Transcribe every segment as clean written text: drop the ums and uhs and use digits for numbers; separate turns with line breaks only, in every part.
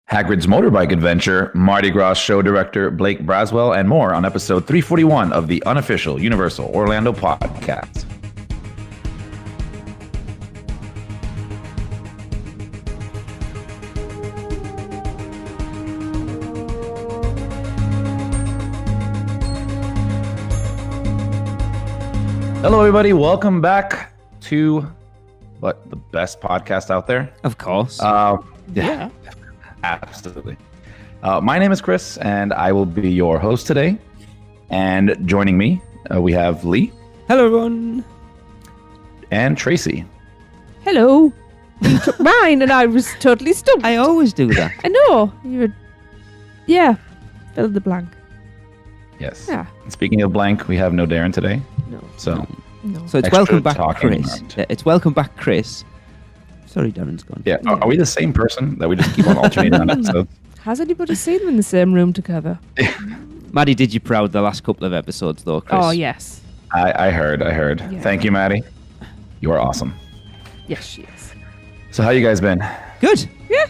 Hagrid's motorbike adventure, Mardi Gras show director Blake Braswell, and more on episode 341 of the Unofficial Universal Orlando podcast. Hello, everybody. Welcome back to the best podcast out there.
Of course.
Yeah, absolutely. My name is Chris, and I will be your host today. And joining me, we have Lee.
Hello, everyone.
And Tracy.
Hello. You took mine, and I was totally stumped.
I always do that.
I know. Fill in the blank.
Yes.
Yeah.
And speaking of blank, we have no Darren today.
No.
So
it's
extra
welcome back,
talking
Chris.
around.
It's welcome back, Chris. Sorry, Darren's gone.
Yeah. Are we the same person that we just keep on alternating on episodes?
Has anybody seen them in the same room together?
Maddie did you proud the last couple of episodes, though, Chris.
Oh, yes.
I heard.
Yeah.
Thank you, Maddie. You are awesome.
Yes, she is.
So how you guys been?
Good.
Yeah.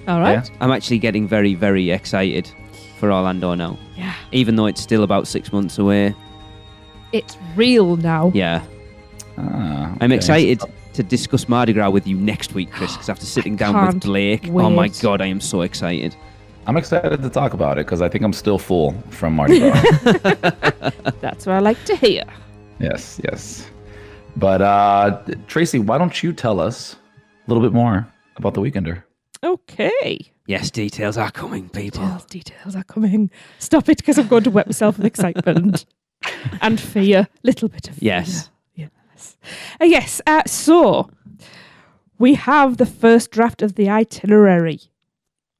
All right.
Yeah?
I'm actually getting very, very excited for Orlando now.
Yeah.
Even though it's still about 6 months away.
It's real now.
Yeah.
I'm
I'm excited to discuss Mardi Gras with you next week, Chris, because after sitting down with Blake,
wait.
oh my God, I am so excited.
I'm excited to talk about it because I think I'm still full from Mardi Gras.
That's what I like to hear.
Yes. But Tracy, why don't you tell us a little bit more about the Weekender?
Okay.
Yes, details are coming, people.
Details are coming. Stop it, because I'm going to wet myself with excitement and fear. Little bit of fear.
Yes.
Yes. So we have the first draft of the itinerary.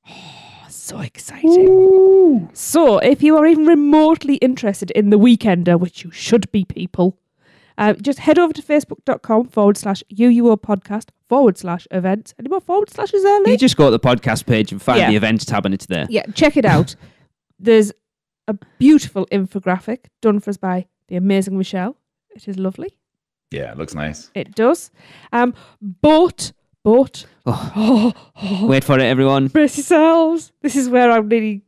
Oh, so exciting. Ooh. So if you are even remotely interested in the Weekender, which you should be, people, just head over to facebook.com/UUO podcast/events. Any more / there, Lee?
You just go to the podcast page and find the events tab and it's there.
Yeah, check it out. There's a beautiful infographic done for us by the amazing Michelle. It is lovely.
Yeah, it looks nice.
It does. But
Wait for it, everyone.
brace yourselves. This is where I'm really,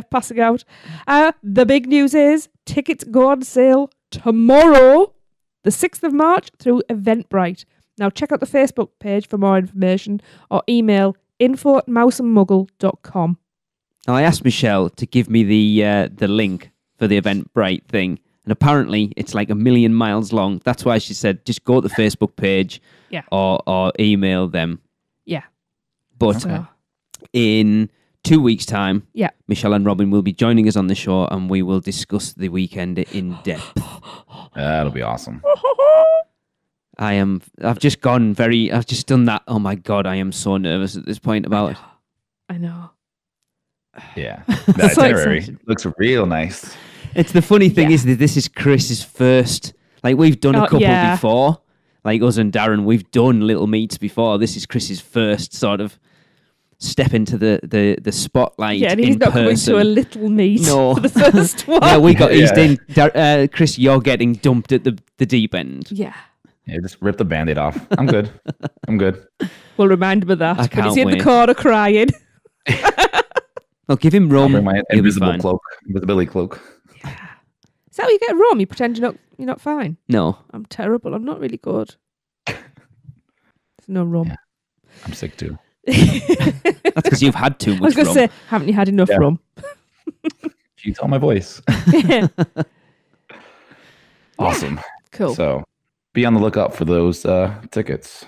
passing out. The big news is tickets go on sale tomorrow, the 6th of March, through Eventbrite. Now check out the Facebook page for more information or email info@mouseandmuggle.com.
Now, I asked Michelle to give me the link for the Eventbrite thing. And apparently, it's like 1,000,000 miles long. That's why she said, just go to the Facebook page or email them.
Yeah.
But in 2 weeks' time, Michelle and Robin will be joining us on the show and we will discuss the weekend in depth.
That'll be awesome.
I've just done that. Oh my God, I am so nervous at this point about it.
I know.
Yeah. The itinerary looks real nice.
It's the funny thing is that this is Chris's first. Like, we've done a couple before. Like, us and Darren, we've done little meets before. This is Chris's first sort of step into the spotlight.
Yeah, and he's not coming to a little meet for the first one.
Yeah, we got eased in. Chris, you're getting dumped at the deep end.
Yeah.
Yeah, just rip the Band-Aid off. I'm good.
We'll remind him of that.
I can't
When he's in
wait.
the corner crying.
Well, give him rum.
I'll bring my invisibility cloak.
Is that what you get wrong? You pretend you're not fine?
No.
I'm terrible. I'm not really good. There's no rum.
Yeah. I'm sick too.
That's because you've had too much
I was going to
rum.
say, haven't you had enough rum?
You tell my voice. Awesome.
Cool.
So be on the lookout for those tickets.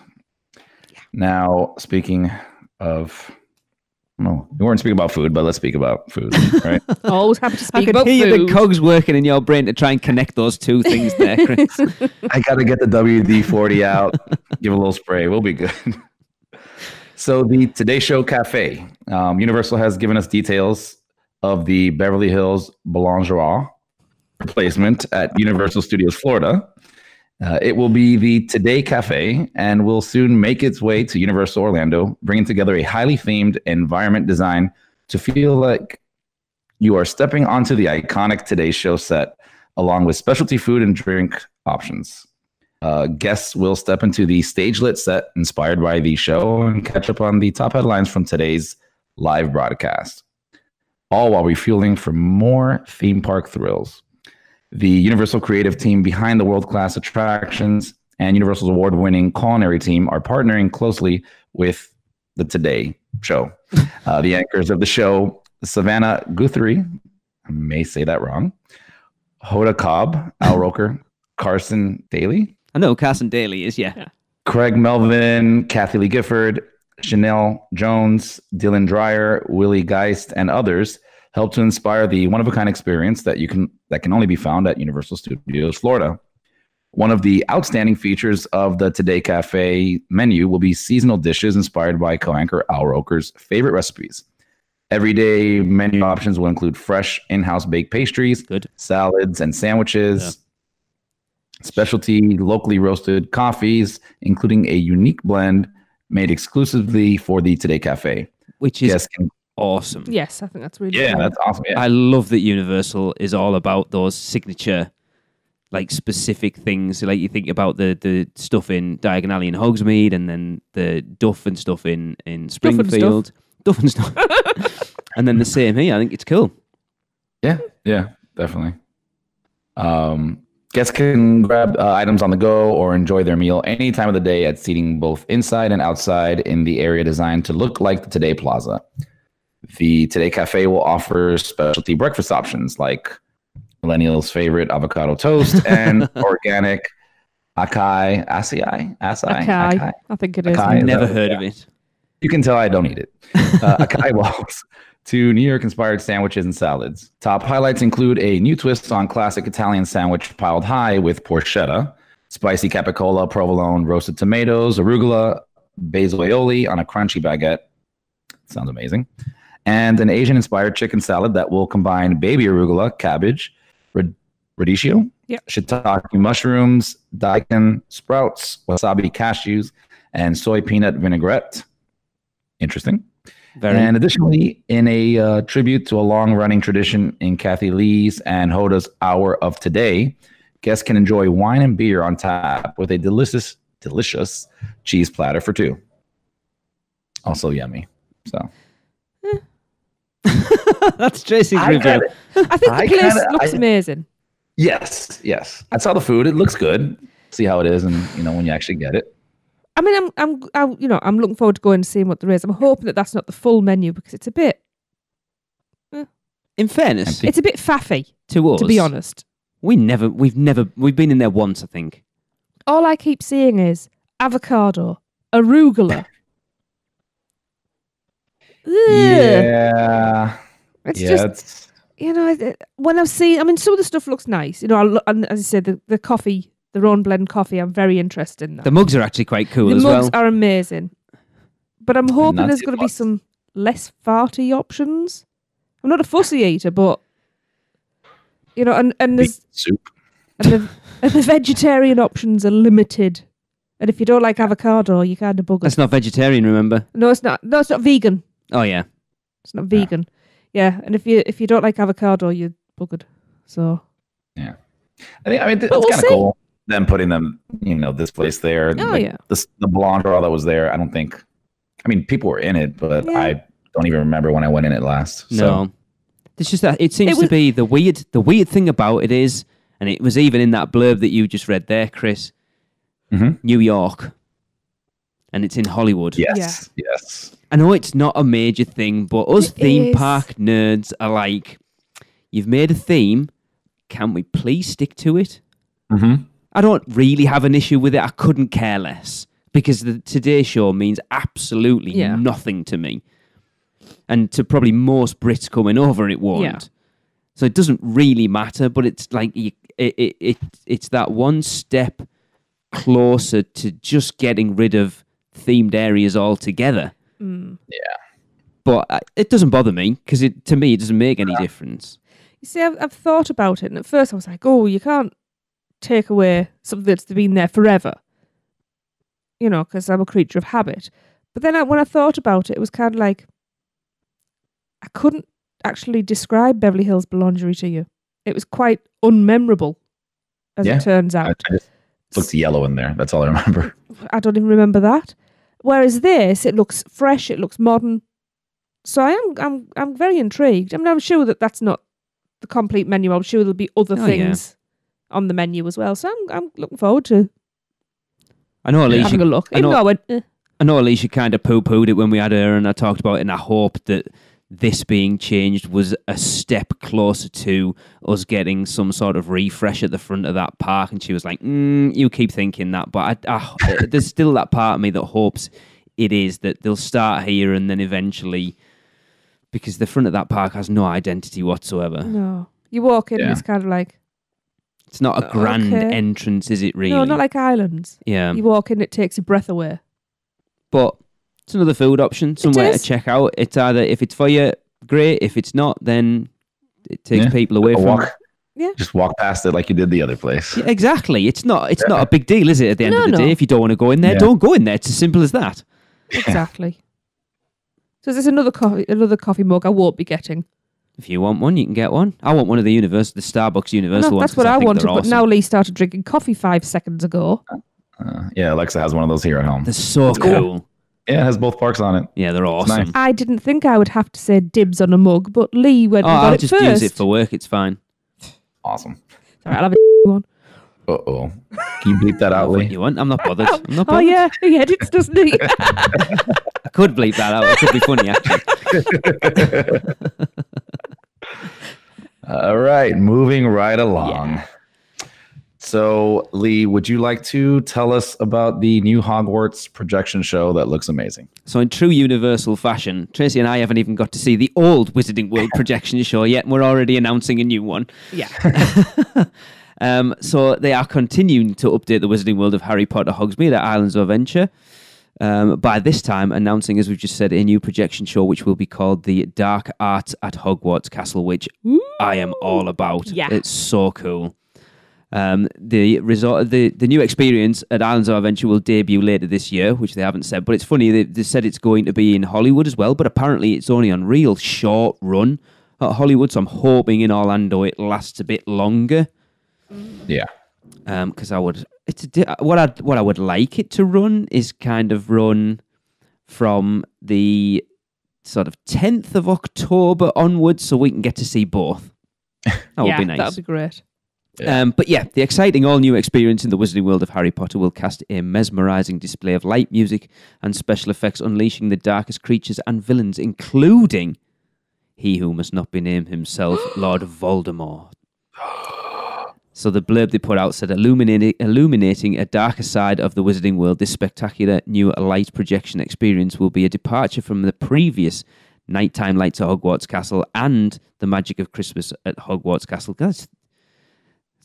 Yeah. Now, speaking of... No, we weren't speaking about food, but let's speak about food, right?
Always happy to
I
speak
could
about
hear
food.
the cogs working in your brain to try and connect those two things there, Chris.
I got to get the WD-40 out, give a little spray. We'll be good. So the Today Show Cafe, Universal has given us details of the Beverly Hills Boulangerie replacement at Universal Studios Florida. It will be the Today Cafe and will soon make its way to Universal Orlando, bringing together a highly themed environment design to feel like you are stepping onto the iconic Today Show set, along with specialty food and drink options. Guests will step into the stage-lit set inspired by the show and catch up on the top headlines from today's live broadcast, all while refueling for more theme park thrills. The Universal creative team behind the world-class attractions and Universal's award-winning culinary team are partnering closely with the Today Show. The anchors of the show, Savannah Guthrie, I may say that wrong, Hoda Cobb, Al Roker, Carson Daly.
I know Carson Daly is, yeah.
Craig Melvin, Kathy Lee Gifford, Chanel Jones, Dylan Dreyer, Willie Geist, and others help to inspire the one-of-a-kind experience that can only be found at Universal Studios Florida. One of the outstanding features of the Today Cafe menu will be seasonal dishes inspired by co-anchor Al Roker's favorite recipes. Everyday menu options will include fresh in-house baked pastries, salads, and sandwiches, specialty locally roasted coffees, including a unique blend made exclusively for the Today Cafe.
Which is awesome.
Yes, I think that's really cool.
That's awesome. Yeah.
I love that Universal is all about those signature, like specific things. Like you think about the stuff in Diagon Alley and Hogsmeade, and then the Duff and stuff in Springfield. Duff and stuff. And then the same here. I think it's cool.
Yeah, definitely. Guests can grab items on the go or enjoy their meal any time of the day at seating both inside and outside in the area designed to look like the Today Plaza. The Today Cafe will offer specialty breakfast options like millennials' favorite avocado toast and organic acai.
I think it is.
I've never heard of it.
You can tell I don't eat it. Acai balls to New York-inspired sandwiches and salads. Top highlights include a new twist on classic Italian sandwich piled high with porchetta, spicy capicola, provolone, roasted tomatoes, arugula, basil aioli on a crunchy baguette. Sounds amazing. And an Asian-inspired chicken salad that will combine baby arugula, cabbage, radicchio, shiitake mushrooms, daikon, sprouts, wasabi cashews, and soy peanut vinaigrette. Interesting. And additionally, in a tribute to a long-running tradition in Kathy Lee's and Hoda's Hour of Today, guests can enjoy wine and beer on tap with a delicious cheese platter for two. Also yummy. So
that's Tracy's review.
I think the place looks amazing.
Yes. I saw the food. It looks good. See how it is, and when you actually get it.
I mean, I'm looking forward to going and seeing what there is. I'm hoping that that's not the full menu because it's a bit.
In fairness,
it's a bit faffy
to us.
To be honest,
we've been in there once. I think.
All I keep seeing is avocado, arugula.
Yeah.
It's just when I've seen. I mean, some of the stuff looks nice. And as I said, the coffee. Their own blend coffee, I'm very interested in that.
The mugs are actually quite cool as well.
The mugs are amazing. But I'm hoping there's going to be some less farty options. I'm not a fussy eater, but, and there's...
soup.
And the vegetarian options are limited. And if you don't like avocado, you kind of bugger.
That's not vegetarian, remember?
No, it's not. No, it's not vegan.
Oh, yeah.
It's not vegan. Yeah, and if you don't like avocado, you're buggered. So...
Yeah. I mean, it's kind of cool. Them putting them, this place there. The blonde girl that was there. I don't think. I mean, people were in it, but I don't even remember when I went in it last.
No,
so.
It's just that it seems to be the weird thing about it is, and it was even in that blurb that you just read there, Chris.
Mm-hmm.
New York, and it's in Hollywood.
Yes.
I know it's not a major thing, but us theme park nerds are like, you've made a theme. Can we please stick to it?
Mm-hmm.
I don't really have an issue with it. I couldn't care less because the Today Show means absolutely nothing to me. And to probably most Brits coming over, it won't. Yeah. So it doesn't really matter, but it's like it's that one step closer to just getting rid of themed areas altogether.
Mm.
Yeah.
But it doesn't bother me because to me, it doesn't make any difference.
You see, I've thought about it, and at first I was like, oh, you can't take away something that's been there forever, because I'm a creature of habit. But then when I thought about it, it was kind of like I couldn't actually describe Beverly Hills Boulangerie to you. It was quite unmemorable, as it turns out.
I just looked yellow in there. That's all I remember.
I don't even remember that. Whereas this, it looks fresh, it looks modern. So I'm very intrigued. I mean, I'm sure that's not the complete menu. I'm sure there'll be other things on the menu as well. So I'm looking forward to.
I know Alicia.
Having a look. I
know Alicia kind of poo-pooed it when we had her, and I talked about it, and I hope that this being changed was a step closer to us getting some sort of refresh at the front of that park. And she was like, you keep thinking that. But there's still that part of me that hopes it is, that they'll start here and then eventually, because the front of that park has no identity whatsoever.
No. You walk in and it's kind of like...
It's not a grand entrance, is it really?
No, not like Islands.
Yeah.
You walk in, it takes your breath away.
But it's another food option, somewhere to check out. It's either, if it's for you, great. If it's not, then it takes people away from it.
Yeah.
Just walk past it like you did the other place.
Yeah, exactly. It's not a big deal, is it, at the end of the day? If you don't want to go in there, don't go in there. It's as simple as that.
Exactly. So is this another coffee mug I won't be getting?
If you want one, you can get one. I want one of the Starbucks Universal ones.
That's what I wanted,
awesome.
But now Lee started drinking coffee 5 seconds ago.
Yeah, Alexa has one of those here at home.
They're so cool.
Yeah, it has both parks on it.
Yeah, they're awesome. Nice.
I didn't think I would have to say dibs on a mug, but Lee went and got it first.
I'll just use it for work. It's fine.
Awesome.
Sorry, I'll have a one.
Uh-oh. Can you bleep that out, Lee?
You want? I'm not bothered.
Oh, yeah. He edits, doesn't he?
I could bleep that out. It could be funny, actually.
All right, moving right along. Yeah. So, Lee, would you like to tell us about the new Hogwarts projection show that looks amazing? So,
in true Universal fashion, Tracy and I haven't even got to see the old Wizarding World projection show yet, and we're already announcing a new one.
Yeah.
So, they are continuing to update the Wizarding World of Harry Potter Hogsmeade at Islands of Adventure. By this time, announcing, as we've just said, a new projection show, which will be called the Dark Arts at Hogwarts Castle, which I am all about.
Yeah.
It's so cool. The new experience at Islands of Adventure will debut later this year, which they haven't said, but it's funny, they said it's going to be in Hollywood as well, but apparently it's only on real short run at Hollywood, so I'm hoping in Orlando it lasts a bit longer.
Yeah.
Because what I would like it to run is kind of run from the sort of 10th of October onwards, so we can get to see both. That would be nice.
That'd be great.
Yeah.
But yeah, the exciting all-new experience in the Wizarding World of Harry Potter will cast a mesmerizing display of light, music, and special effects, unleashing the darkest creatures and villains, including he who must not be named himself, Lord Voldemort. So the blurb they put out said, illuminating a darker side of the Wizarding World, this spectacular new light projection experience will be a departure from the previous nighttime lights at Hogwarts Castle and the magic of Christmas at Hogwarts Castle. It's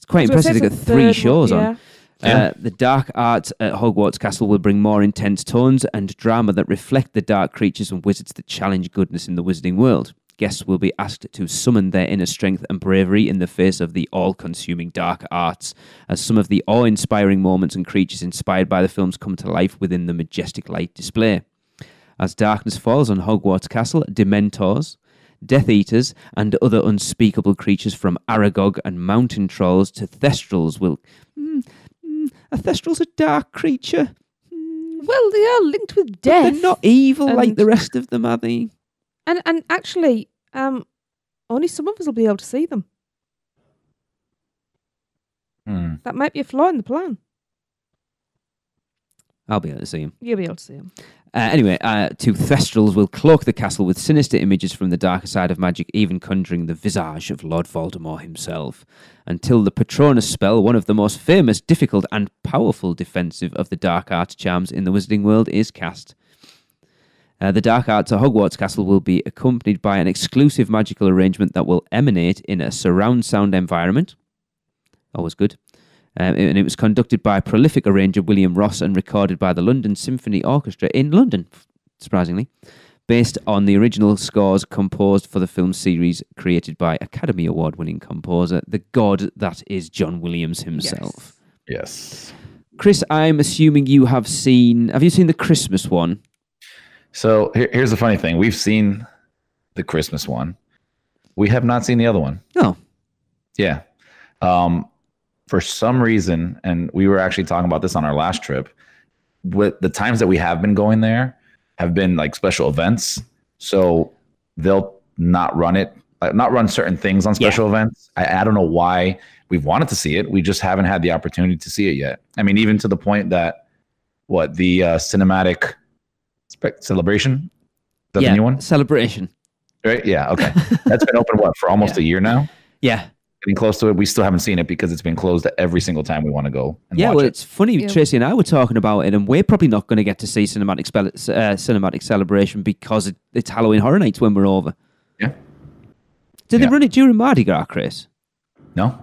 quite impressive. They've got 3 shows on. The dark arts at Hogwarts Castle will bring more intense tones and drama that reflect the dark creatures and wizards that challenge goodness in the Wizarding World. Guests will be asked to summon their inner strength and bravery in the face of the all-consuming dark arts, as some of the awe-inspiring moments and creatures inspired by the films come to life within the majestic light display. As darkness falls on Hogwarts Castle, Dementors, Death Eaters, and other unspeakable creatures from Aragog and mountain trolls to Thestrals will... a Thestral's a dark creature.
Well, they are linked with death.
They're not evil like the rest of them, are they?
And actually, only some of us will be able to see them. That might be a flaw in the plan.
I'll be able to see them.
You'll be able to see them.
Anyway, two Thestrals will cloak the castle with sinister images from the darker side of magic, even conjuring the visage of Lord Voldemort himself. Until the Patronus spell, one of the most famous, difficult, and powerful defensive of the dark arts charms in the Wizarding World, is cast. The Dark Arts at Hogwarts Castle will be accompanied by an exclusive magical arrangement that will emanate in a surround sound environment. Always good. And it was conducted by prolific arranger William Ross and recorded by the London Symphony Orchestra in London, surprisingly, based on the original scores composed for the film series created by Academy Award-winning composer, the god that is John Williams himself.
Yes.
Chris, I'm assuming you have seen... Have you seen the Christmas one?
So here's the funny thing. We've seen the Christmas one. We have not seen the other one.
Oh.
Yeah. For some reason, and we were actually talking about this on our last trip, with the times that we have been going there have been like special events. So they'll not run certain things on special events. I don't know why. We've wanted to see it. We just haven't had the opportunity to see it yet. I mean, even to the point that the cinematic celebration? Is that the new one?
Celebration.
Right? Yeah. Okay. That's been open for almost a year now.
Yeah.
Getting close to it. We still haven't seen it because it's been closed every single time we want to go and watch it.
It's funny. Tracy and I were talking about it, and we're probably not going to get to see cinematic celebration because it's Halloween Horror Nights when we're over.
Yeah.
Did they run it during Mardi Gras, Chris?
No.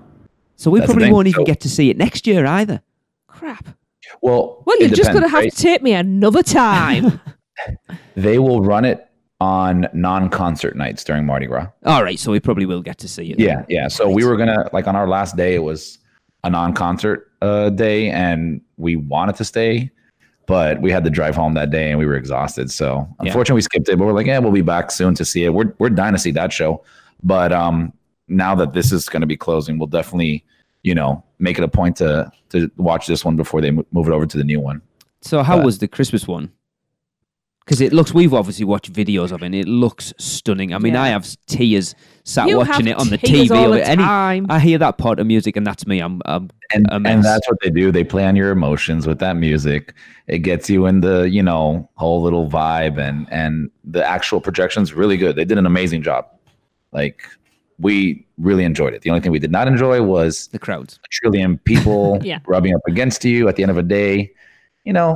So we probably won't even get to see it next year either.
Crap.
Well,
you're just going to have to take me another time.
They will run it on non-concert nights during Mardi Gras.
All right, so we probably will get to see it.
Yeah. So we were going to, on our last day, it was a non-concert day, and we wanted to stay, but we had to drive home that day, and we were exhausted. So unfortunately, we skipped it, but we're like, we'll be back soon to see it. We're dying to see that show. But now that this is going to be closing, we'll definitely, make it a point to watch this one before they move it over to the new one.
So how was the Christmas one? Because we've obviously watched videos of it, and it looks stunning. I mean, I have tears watching it on the TV.
All the time.
I hear that part of music, and that's me. I'm a mess.
And that's what they do. They play on your emotions with that music. It gets you in the, whole little vibe, and the actual projection's really good. They did an amazing job. We really enjoyed it. The only thing we did not enjoy was
the crowds.
A trillion people rubbing up against you. At the end of the day,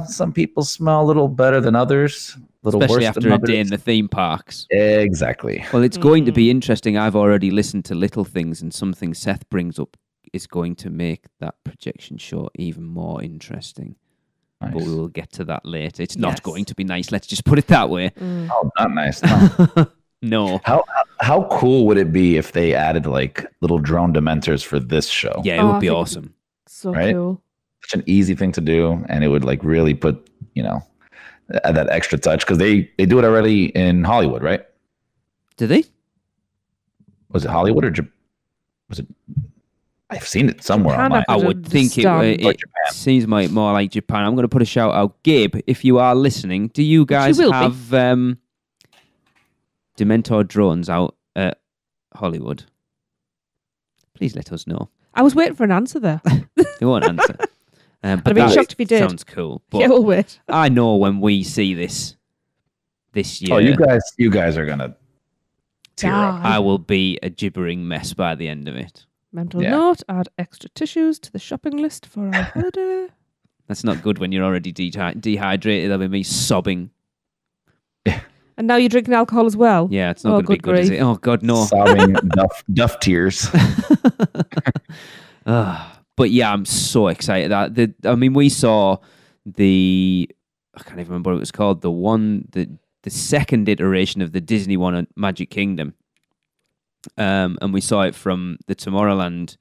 some people smell a little better than others,
especially after a day in the theme parks.
Exactly.
Well, it's going to be interesting. I've already listened to little things, and something Seth brings up is going to make that projection show even more interesting. Nice. But we will get to that later. It's not going to be nice. Let's just put it that way.
Oh, not nice. No.
No.
How cool would it be if they added little drone dementors for this show?
Yeah, it would be awesome.
So cool.
Such an easy thing to do, and it would really put add that extra touch, because they do it already in Hollywood, right?
Did they?
Was it Hollywood or was it? I've seen it somewhere.
I would think it seems more like Japan. I'm going to put a shout out, Gabe. If you are listening, do you guys have Dementor drones out at Hollywood? Please let us know.
I was waiting for an answer there.
They won't answer.
But I'd be shocked if you did.
Sounds cool. But
we'll wait.
I know when we see this year.
Oh, you guys are gonna tear up.
I will be a gibbering mess by the end of it.
Mental note: add extra tissues to the shopping list for our holiday.
That's not good when you're already dehydrated. That'll be me sobbing.
Yeah. And now you're drinking alcohol as well.
Yeah, it's not going to be good, is it? Oh God, no!
Sobbing duff tears.
But yeah, I'm so excited. We saw I can't even remember what it was called. The second iteration of the Disney one at Magic Kingdom. And we saw it from the Tomorrowland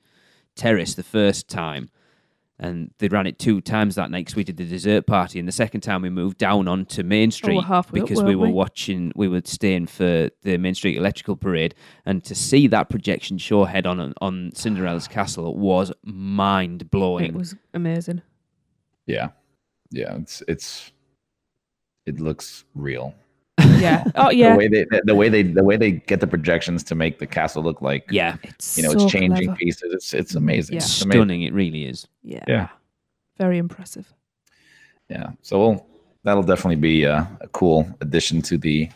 Terrace the first time. And they ran it 2 times that night because we did the dessert party. And the second time we moved down onto Main Street because we were staying for the Main Street Electrical Parade. And to see that projection show head on Cinderella's Castle was mind-blowing.
It was amazing.
Yeah. Yeah, it looks real.
Yeah. Oh yeah.
The way they get the projections to make the castle look like it's changing clever pieces. It's amazing.
Yeah.
It's
stunning.
amazing.
It really is.
Yeah. Yeah. Very impressive.
Yeah. So that'll definitely be a cool addition to the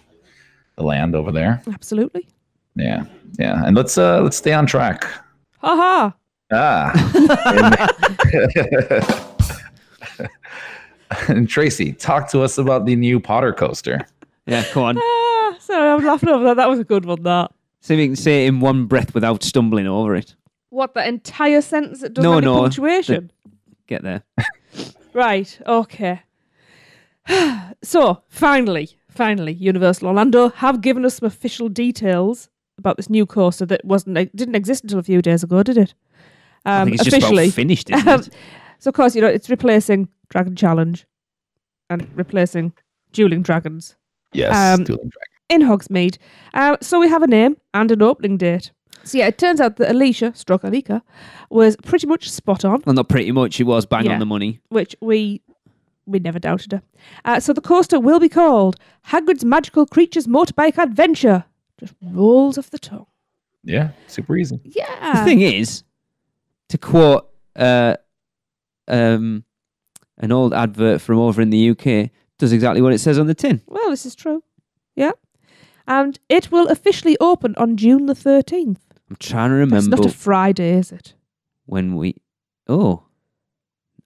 land over there.
Absolutely.
Yeah. Yeah. And let's stay on track.
Ha
And Tracy, talk to us about the new Potter coaster.
Yeah, come on.
Sorry, I'm laughing over that. That was a good one, that.
See if you can say it in one breath without stumbling over it.
What, the entire sentence that doesn't have any punctuation?
Get there.
Right, okay. So, finally, Universal Orlando have given us some official details about this new coaster that didn't exist until a few days ago, did it?
I think it's just about finished, isn't it?
So, of course, it's replacing Dragon Challenge and replacing Dueling Dragons.
Yes, Dueling Dragon.
In Hogsmeade. So we have a name and an opening date. So yeah, it turns out that Alika was pretty much spot on.
Well, not pretty much. She was bang on the money.
Which we never doubted her. So the coaster will be called Hagrid's Magical Creatures Motorbike Adventure Just rolls off the tongue.
Yeah, super easy.
Yeah.
The thing is, to quote an old advert from over in the UK, does exactly what it says on the tin.
Well, this is true. Yeah. And it will officially open on June the 13th.
I'm trying to remember.
It's not a Friday, is it?
When we... Oh,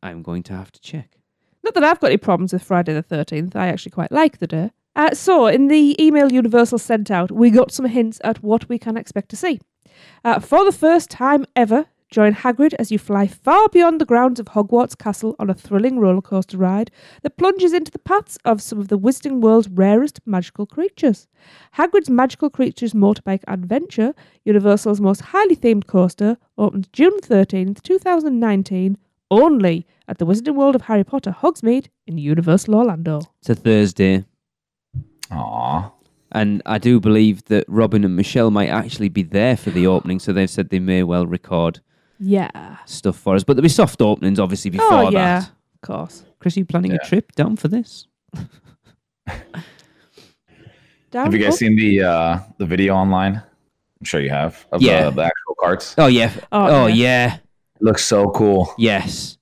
I'm going to have to check.
Not that I've got any problems with Friday the 13th. I actually quite like the day. So, in the email Universal sent out, we got some hints at what we can expect to see. For the first time ever, join Hagrid as you fly far beyond the grounds of Hogwarts Castle on a thrilling roller coaster ride that plunges into the paths of some of the Wizarding World's rarest magical creatures. Hagrid's Magical Creatures Motorbike Adventure, Universal's most highly themed coaster, opens June 13th, 2019, only at the Wizarding World of Harry Potter Hogsmeade in Universal Orlando.
It's a Thursday.
Aww.
And I do believe that Robin and Michelle might actually be there for the opening, so they've said they may well record stuff for us. But there'll be soft openings, obviously, before that.
Of course.
Chris, are you planning a trip down for this?
Have you guys seen the video online? I'm sure you have. Of the actual carts.
Oh, yeah. Oh, yeah.
It looks so cool.
Yes.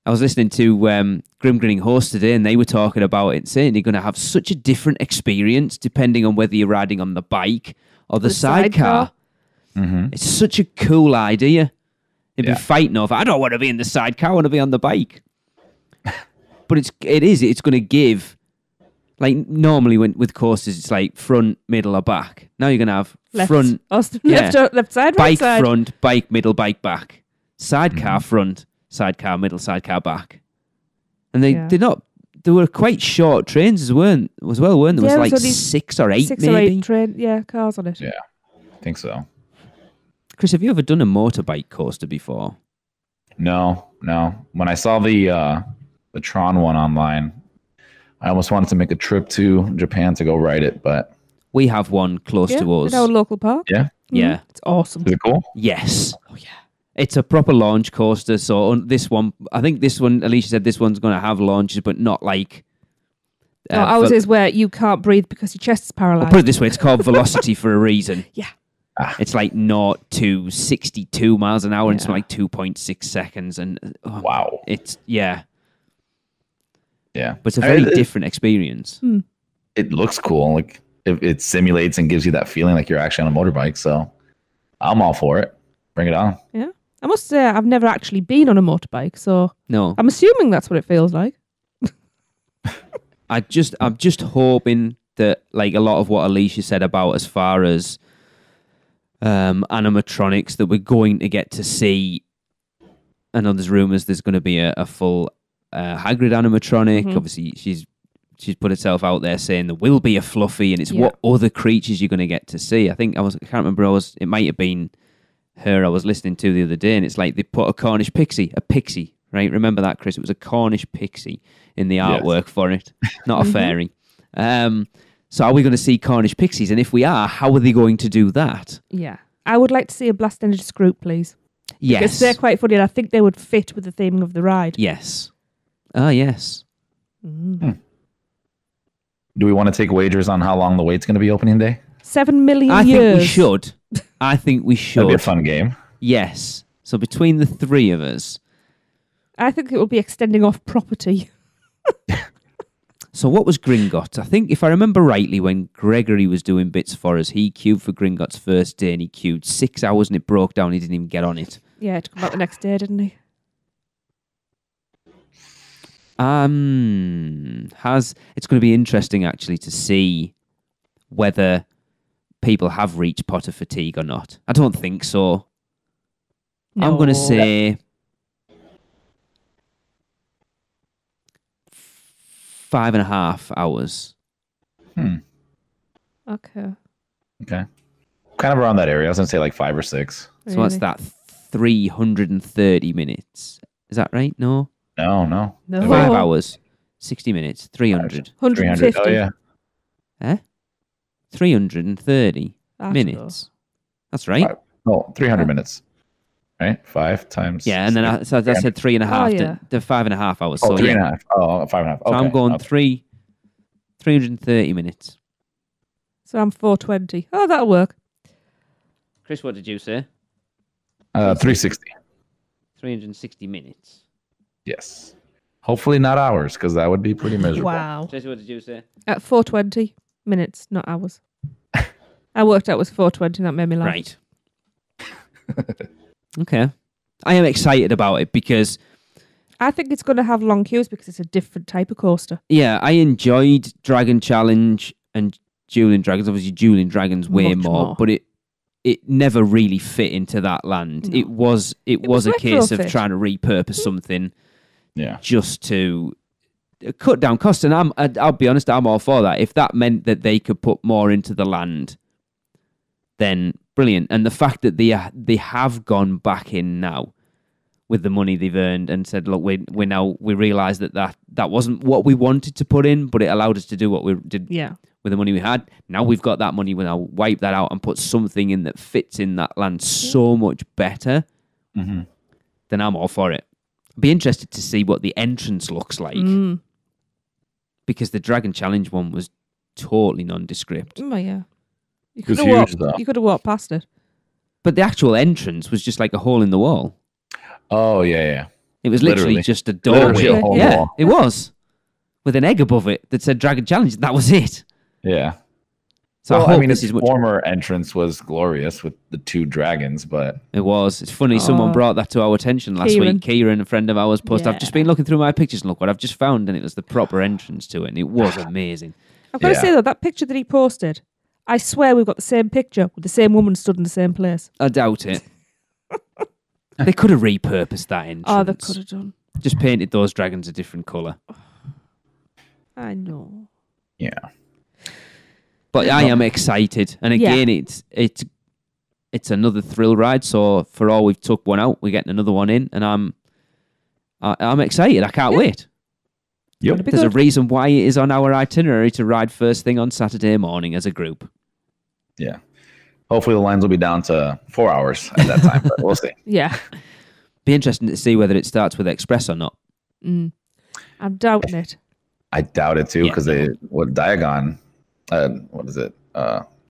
I was listening to Grim Grinning Horse today, and they were talking about it, saying you're going to have such a different experience depending on whether you're riding on the bike or the sidecar.
Mm-hmm.
It's such a cool idea. They've been fighting over, I don't want to be in the sidecar, I want to be on the bike. But it's going to give, like normally with coasters, it's like front, middle, or back. Now you're going to have front,
left side,
bike
right side.
front, bike middle, bike back. Sidecar front, sidecar middle, sidecar back. And they were quite short trains as well, weren't there? It was like 6 or 8
six
maybe.
Or 8 cars on it.
Yeah, I think so.
Chris, have you ever done a motorbike coaster before?
No. When I saw the Tron one online, I almost wanted to make a trip to Japan to go ride it, but...
We have one close to us.
In our local park.
Yeah?
Yeah.
It's awesome.
Is it cool?
Yes.
Oh, yeah.
It's a proper launch coaster, so this one, I think this one, Alicia said this one's going to have launches, but not like...
ours is where you can't breathe because your chest is paralysed.
I'll put it this way, it's called Velocity for a reason.
Yeah.
It's like 0 to 62 miles an hour in something like 2.6 seconds. And
wow.
It's,
Yeah.
But it's a very different experience.
It looks cool. Like it simulates and gives you that feeling like you're actually on a motorbike. So I'm all for it. Bring it on.
Yeah. I must say, I've never actually been on a motorbike, so
no.
I'm assuming that's what it feels like.
I'm just hoping that, like a lot of what Alicia said about as far as animatronics, that we're going to get to see. I know there's rumours there's going to be a full Hagrid animatronic.
Mm-hmm.
Obviously, she's put herself out there saying there will be a Fluffy, and it's what other creatures you're going to get to see. I can't remember. It might have been her I was listening to the other day, and it's like they put a Cornish pixie, right? Remember that, Chris? It was a Cornish pixie in the artwork for it, not a fairy. So are we going to see Cornish pixies? And if we are, how are they going to do that?
Yeah. I would like to see a Blast Energy Scroop, please.
Yes.
Because they're quite funny, and I think they would fit with the theming of the ride.
Yes. Ah, yes.
Do we want to take wagers on how long the wait's going to be opening day?
7 million
I
years.
think we should.
That'd be a fun game.
Yes. So between the three of us.
I think it will be extending off property.
So what was Gringotts? I think if I remember rightly, when Gregory was doing bits for us, he queued for Gringotts first day and he queued 6 hours and it broke down. He didn't even get on it.
Yeah, to come out the next day, didn't he?
It's going to be interesting actually to see whether people have reached Potter fatigue or not. I don't think so. No. I'm going to say 5.5 hours.
Okay.
Kind of around that area. I was going to say like 5 or 6.
So what's that? 330 minutes. Is that right? No.
5
hours. 60 minutes. 300.
150.
Oh, yeah.
330 minutes. That's right.
300 minutes. Right? 5 times.
Yeah, and then I said 3.5 to 5.5 hours.
So 3.5. Oh, 5.5. Okay.
So I'm going 330 minutes.
So I'm 420. Oh, that'll work.
Chris, what did you say?
360.
360 minutes.
Yes. Hopefully not hours, because that would be pretty miserable.
Wow.
Tracy, what did you say?
At 420 minutes, not hours. I worked out it was 420. That made me laugh.
Right. Okay. I am excited about it because
I think it's going to have long queues because it's a different type of coaster.
yeah, I enjoyed Dragon Challenge and Dueling Dragons. Obviously, Dueling Dragons way
Much
more,
more.
but it never really fit into that land.
No.
It was a case of
retrofit.
trying to repurpose something
Yeah.
just to cut down costs. And I'll be honest, I'm all for that. If that meant that they could put more into the land, then brilliant. And the fact that they have gone back in now with the money they've earned and said, look, we realise that wasn't what we wanted to put in, but it allowed us to do what we did with the money we had. Now we've got that money, we'll now wipe that out and put something in that fits in that land so much better, then I'm all for it. I'd be interested to see what the entrance looks like. Because the Dragon Challenge one was totally nondescript.
Oh, yeah. You
It was
could have
huge, though.
You could have walked past it.
But the actual entrance was just like a hole in the wall.
Oh, yeah.
It was literally just a
Literally
doorway.
a hole in the
Yeah,
wall.
it was. With an egg above it that said Dragon Challenge. That was it.
Yeah.
So
Well,
I hope
mean,
this
its
is much.
former entrance was glorious with the 2 dragons, but
It was. It's funny. Someone brought that to our attention last
Kieran.
week. Kieran, a friend of ours, posted, I've just
Yeah.
been looking through my pictures and look what I've just found. And it was the proper entrance to it. And it was amazing.
I've got to say, though, that picture that he posted, I swear we've got the same picture with the same woman stood in the same place.
I doubt it. They could have repurposed that entrance.
Oh, they could have done.
Just painted those dragons a different colour.
I know.
yeah.
But I am excited. And again, it's another thrill ride. So for all we've took one out, we're getting another one in. And I'm excited. I can't wait.
Yep.
There's a reason why it is on our itinerary to ride first thing on Saturday morning as a group.
Yeah. Hopefully the lines will be down to 4 hours at that time, but we'll see.
Yeah.
Be interesting to see whether it starts with Express or not.
I'm doubting it.
I doubt it too, because Diagon, what is it?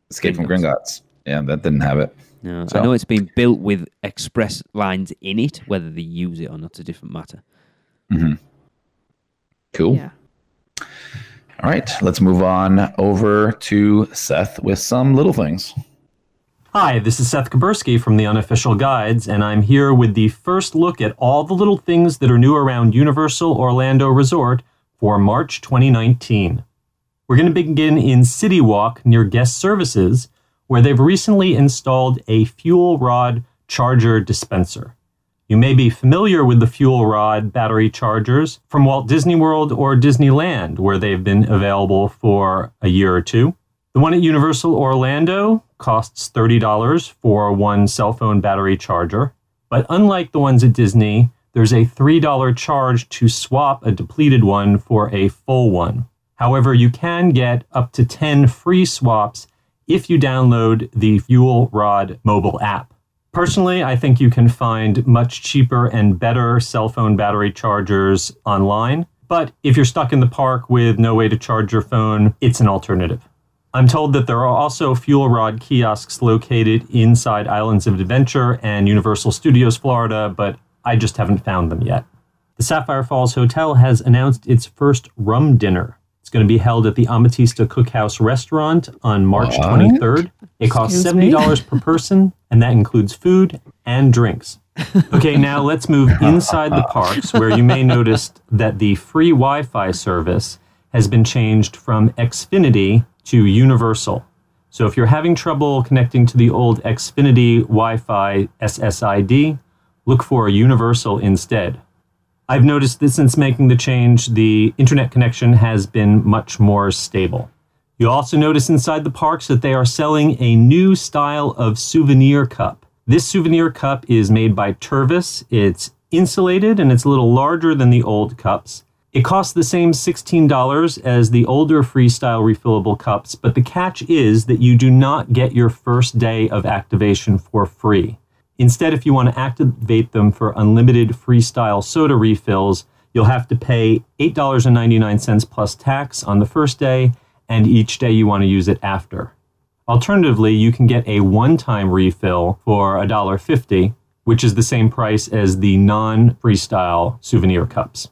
Escape from Gringotts. Yeah, that didn't have it.
No,
So-
I know it's been built with Express lines in it. Whether they use it or not is a different matter.
Cool.
Yeah.
All right, let's move on over to Seth with some little things.
Hi, this is Seth Kabursky from the Unofficial Guides, and I'm here with the first look at all the little things that are new around Universal Orlando Resort for March 2019. We're going to begin in City Walk near Guest Services, where they've recently installed a fuel rod charger dispenser. You may be familiar with the fuel rod battery chargers from Walt Disney World or Disneyland, where they've been available for a year or two. The one at Universal Orlando costs $30 for one cell phone battery charger, but unlike the ones at Disney, there's a $3 charge to swap a depleted one for a full one. However, you can get up to 10 free swaps if you download the Fuel Rod mobile app. Personally, I think you can find much cheaper and better cell phone battery chargers online, but if you're stuck in the park with no way to charge your phone, it's an alternative. I'm told that there are also fuel rod kiosks located inside Islands of Adventure and Universal Studios Florida, but I just haven't found them yet. The Sapphire Falls Hotel has announced its first rum dinner. It's going to be held at the Amatista Cookhouse Restaurant on March 23rd. It costs $70 per person, and that includes food and drinks. Okay, now let's move inside the parks, where you may notice that the free Wi-Fi service has been changed from Xfinity to Universal. So if you're having trouble connecting to the old Xfinity Wi-Fi SSID, look for Universal instead. I've noticed that since making the change, the internet connection has been much more stable. You'll also notice inside the parks that they are selling a new style of souvenir cup. This souvenir cup is made by Tervis. It's insulated and it's a little larger than the old cups. It costs the same $16 as the older freestyle refillable cups, but the catch is that you do not get your first day of activation for free. Instead, if you want to activate them for unlimited freestyle soda refills, you'll have to pay $8.99 plus tax on the first day and each day you want to use it after. Alternatively, you can get a one-time refill for $1.50, which is the same price as the non-freestyle souvenir cups.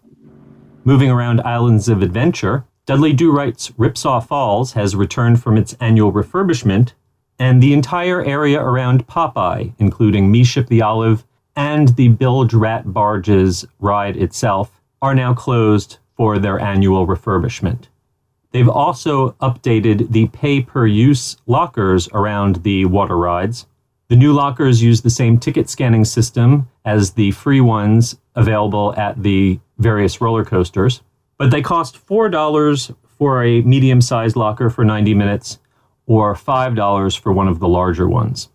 Moving around Islands of Adventure, Dudley Do-Right's Ripsaw Falls has returned from its annual refurbishment, and the entire area around Popeye, including Me Ship the Olive and the Bilge Rat Barges ride itself, are now closed for their annual refurbishment. They've also updated the pay-per-use lockers around the water rides. The new lockers use the same ticket scanning system as the free ones available at the various roller coasters, but they cost $4 for a medium-sized locker for 90 minutes or $5 for one of the larger ones.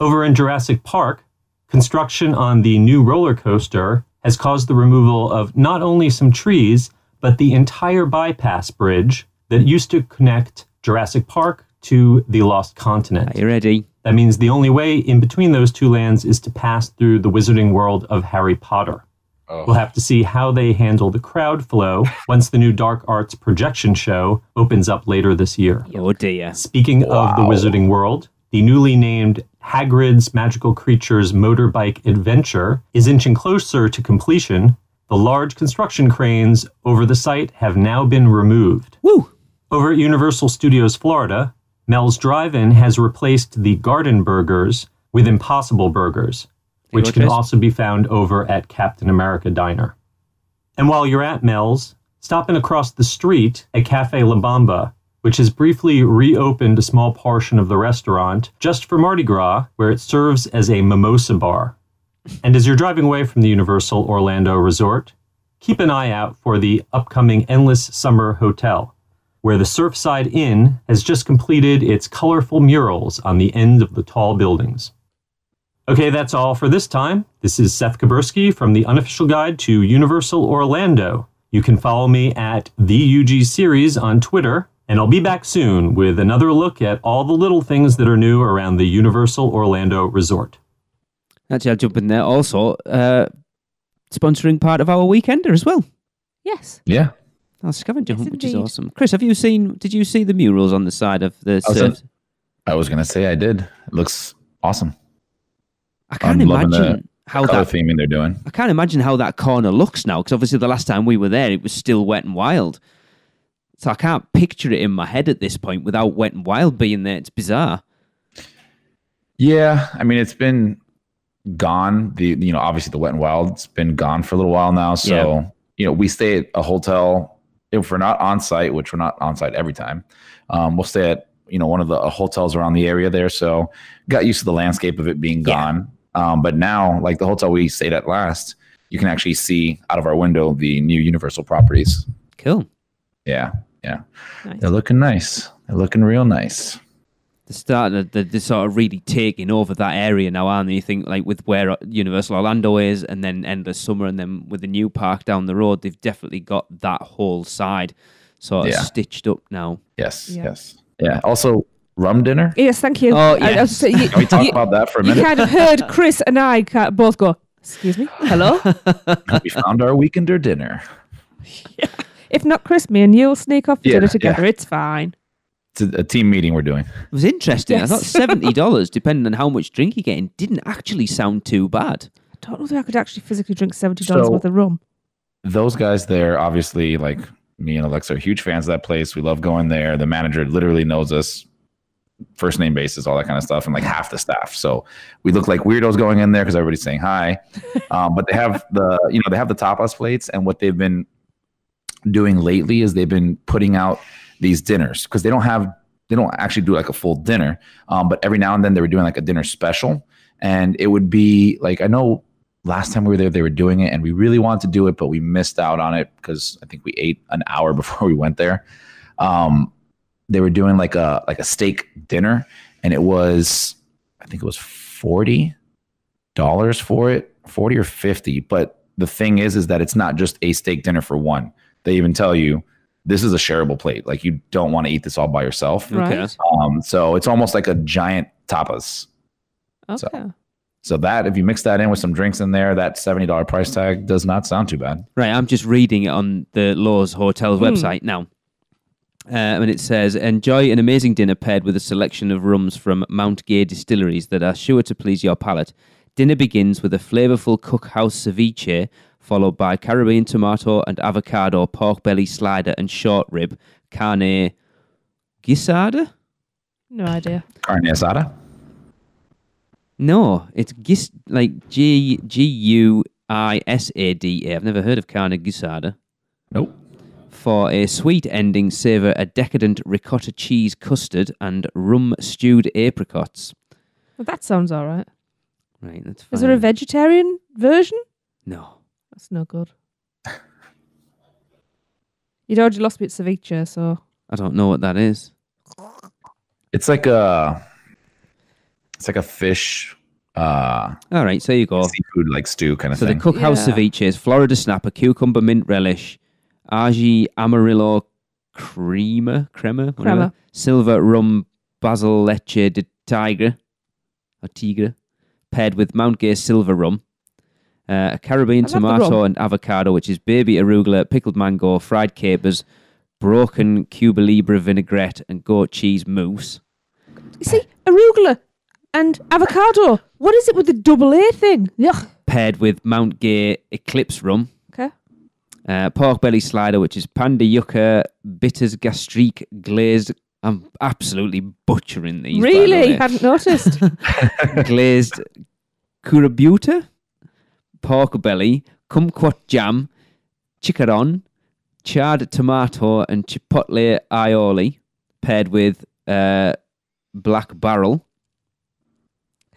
Over in Jurassic Park, construction on the new roller coaster has caused the removal of not only some trees, but the entire bypass bridge that used to connect Jurassic Park to the Lost Continent.
Are you ready?
That means the only way in between those two lands is to pass through the wizarding world of Harry Potter. Oh. We'll have to see how they handle the crowd flow once the new Dark Arts projection show opens up later this year.
Oh dear.
Speaking of the wizarding world, the newly named Hagrid's Magical Creatures Motorbike Adventure is inching closer to completion. The large construction cranes over the site have now been removed.
Woo!
Over at Universal Studios Florida, Mel's Drive-In has replaced the Garden Burgers with Impossible Burgers, which can also be found over at Captain America Diner. And while you're at Mel's, stop in across the street at Cafe La Bamba, which has briefly reopened a small portion of the restaurant just for Mardi Gras, where it serves as a mimosa bar. And as you're driving away from the Universal Orlando Resort, keep an eye out for the upcoming Endless Summer Hotel, where the Surfside Inn has just completed its colorful murals on the end of the tall buildings. Okay, that's all for this time. This is Seth Kabursky from the Unofficial Guide to Universal Orlando. You can follow me at the UG Series on Twitter, and I'll be back soon with another look at all the little things that are new around the Universal Orlando Resort.
Actually, I'll jump in there. Also, sponsoring part of our Weekender as well.
Yes.
Yeah.
Our scavenger hunt, which is awesome. Chris, did you see the murals on the side of the surf?
I was going to say I did. It looks awesome.
I can't imagine how that
theming they're doing.
I can't imagine how that corner looks now, because obviously the last time we were there, it was still Wet and Wild. So I can't picture it in my head at this point without Wet and Wild being there. It's bizarre.
Yeah, I mean, it's been gone. Obviously the Wet and Wild's been gone for a little while now. So, we stay at a hotel. If we're not on site, which we're not on site every time, we'll stay at, one of the hotels around the area there. So got used to the landscape of it being gone. But now, like the hotel we stayed at last, you can actually see out of our window the new Universal properties.
Cool.
Yeah. Nice. They're looking nice. They're looking real nice.
They're sort of really taking over that area now, aren't they? You think, like, with where Universal Orlando is, and then Endless Summer, and then with the new park down the road, they've definitely got that whole side sort of stitched up now.
Yes. Yeah. Also, rum dinner?
Yes, thank you.
Oh, yes.
Can we talk about that for a minute?
You kind of heard Chris and I both go, excuse me, hello?
We found our Weekender dinner.
Yeah. If not Chris, me and you'll sneak off dinner together. It's fine.
It's a team meeting we're doing.
It was interesting. Yes. I thought $70, depending on how much drink you're getting, didn't actually sound too bad.
I don't know if I could actually physically drink $70 worth of rum.
Those guys there, obviously, like me and Alexa, are huge fans of that place. We love going there. The manager literally knows us, first name basis, all that kind of stuff, and like half the staff. So we look like weirdos going in there because everybody's saying hi. But they have they have the tapas plates, and what they've been doing lately is they've been putting out these dinners, because they don't actually do like a full dinner, but every now and then they were doing like a dinner special, and it would be like, I know last time we were there they were doing it and we really wanted to do it, but we missed out on it because I think we ate an hour before we went there. They were doing like a steak dinner, and it was, I think it was $40 for it, 40 or 50. But the thing is that it's not just a steak dinner for one. They even tell you, this is a shareable plate. Like, you don't want to eat this all by yourself.
Right.
So it's almost like a giant tapas.
Okay.
So that, if you mix that in with some drinks in there, that $70 price tag does not sound too bad.
Right. I'm just reading it on the Lowe's Hotel's website now. And it says, enjoy an amazing dinner paired with a selection of rums from Mount Gay distilleries that are sure to please your palate. Dinner begins with a flavorful cookhouse ceviche, followed by Caribbean tomato and avocado, pork belly slider, and short rib, carne Sada?
No idea.
Carnegie Sada?
No, it's like Guisada. I've never heard of Carnegie Sada.
Nope.
For a sweet ending, savour a decadent ricotta cheese custard and rum stewed apricots.
Well, that sounds all right.
Right, that's fine.
Is there a vegetarian version?
No.
That's no good. You'd already lost me at ceviche, so...
I don't know what that is.
It's like a fish...
all right, so you go.
Seafood like stew kind of thing.
So the cookhouse ceviche is Florida snapper, cucumber mint relish, Aji Amarillo crema, whatever, silver rum basil leche de tigre, paired with Mount Gay silver rum, a Caribbean tomato and avocado, which is baby arugula, pickled mango, fried capers, broken Cuba Libre vinaigrette, and goat cheese mousse.
You see, arugula and avocado. What is it with the double A thing? Yuck.
Paired with Mount Gay eclipse rum.
Okay.
Pork belly slider, which is panda yucca, bitters gastrique glazed. I'm absolutely butchering these.
Really? Hadn't noticed.
Glazed curabuta, pork belly, kumquat jam, chicharron, charred tomato, and chipotle aioli, paired with black barrel.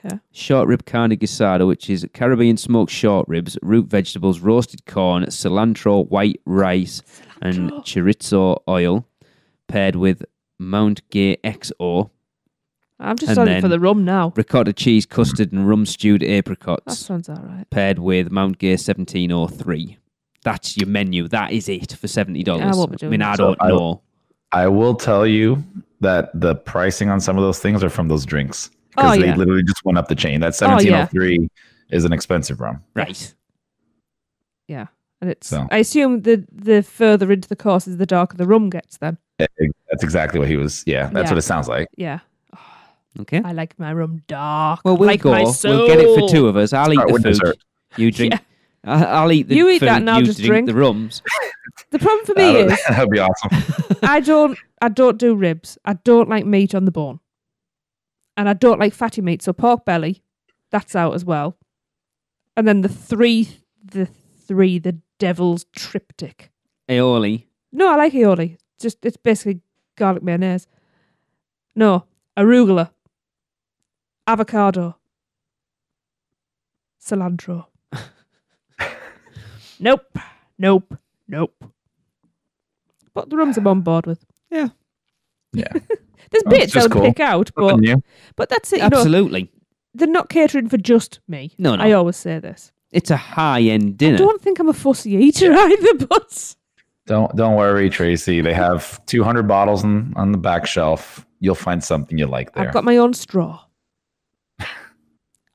Okay.
Short rib Carnegie Sada, which is Caribbean smoked short ribs, root vegetables, roasted corn, cilantro, white rice, and chorizo oil, paired with Mount Gay XO.
I'm just starting for the rum now.
Ricotta cheese custard and rum stewed apricots.
That sounds all right.
Paired with Mount Gay 1703. That's your menu. That is it for $70.
I won't be doing
I don't know.
I will tell you that the pricing on some of those things are from those drinks.
Oh,
Because they literally just went up the chain. That 1703 is an expensive rum.
Right.
Yeah. And it's. So. I assume the further into the course is the darker the rum gets then.
That's exactly what he was. Yeah, that's what it sounds like.
Yeah.
Okay.
I like my rum dark.
Well, we'll go. We'll get it for two of us. I'll eat the food.
Dessert.
You drink. Yeah. I'll eat the
you eat
food.
That and I'll just drink
the rums.
The problem for me is
that'd be awesome.
I don't do ribs. I don't like meat on the bone. And I don't like fatty meat, so pork belly, that's out as well. And then the devil's triptych.
Aioli.
No, I like aioli. It's basically garlic mayonnaise. No, arugula, avocado, cilantro. Nope. But the rums I'm on board with.
Yeah.
There's bits I'll pick out, but that's it.
Absolutely.
They're not catering for just me.
No.
I always say this.
It's a high-end dinner.
I don't think I'm a fussy eater either, but...
Don't worry, Tracy. They have 200 bottles on the back shelf. You'll find something you like there.
I've got my own straw.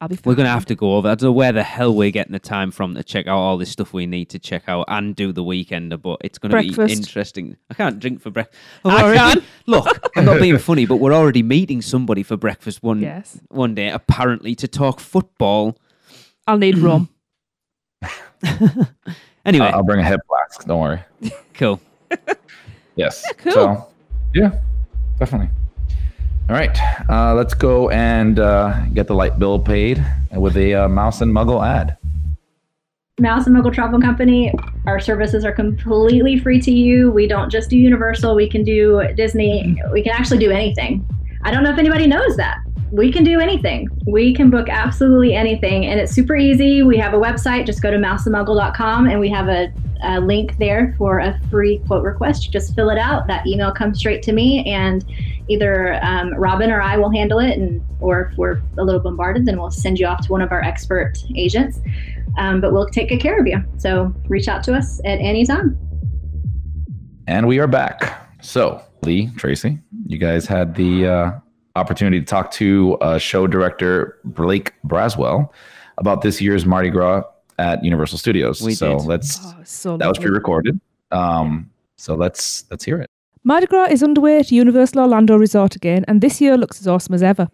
I'll be fine.
We're going to have to go over. I don't know where the hell we're getting the time from to check out all this stuff we need to check out and do the weekender, but it's going to be interesting. I can't drink for breakfast.
I can.
Look, I'm not being funny, but we're already meeting somebody for breakfast one day, apparently, to talk football.
I'll need rum.
Anyway.
I'll bring a hip flask. Don't worry.
Cool.
Yes.
Yeah, cool.
So, yeah, definitely. All right, let's go and get the light bill paid with a Mouse and Muggle ad.
Mouse and Muggle Travel Company, our services are completely free to you. We don't just do Universal. We can do Disney. We can actually do anything. I don't know if anybody knows that. We can do anything. We can book absolutely anything, and it's super easy. We have a website. Just go to mouseandmuggle.com, and we have a link there for a free quote request. You just fill it out. That email comes straight to me, and either Robin or I will handle it, or if we're a little bombarded, then we'll send you off to one of our expert agents. But we'll take good care of you. So reach out to us at any time.
And we are back. So, Lee, Tracy, you guys had the opportunity to talk to show director Blake Braswell about this year's Mardi Gras at Universal Studios.
We did.
That was pre-recorded. So let's hear it.
Mardi Gras is underway at Universal Orlando Resort again, and this year looks as awesome as ever.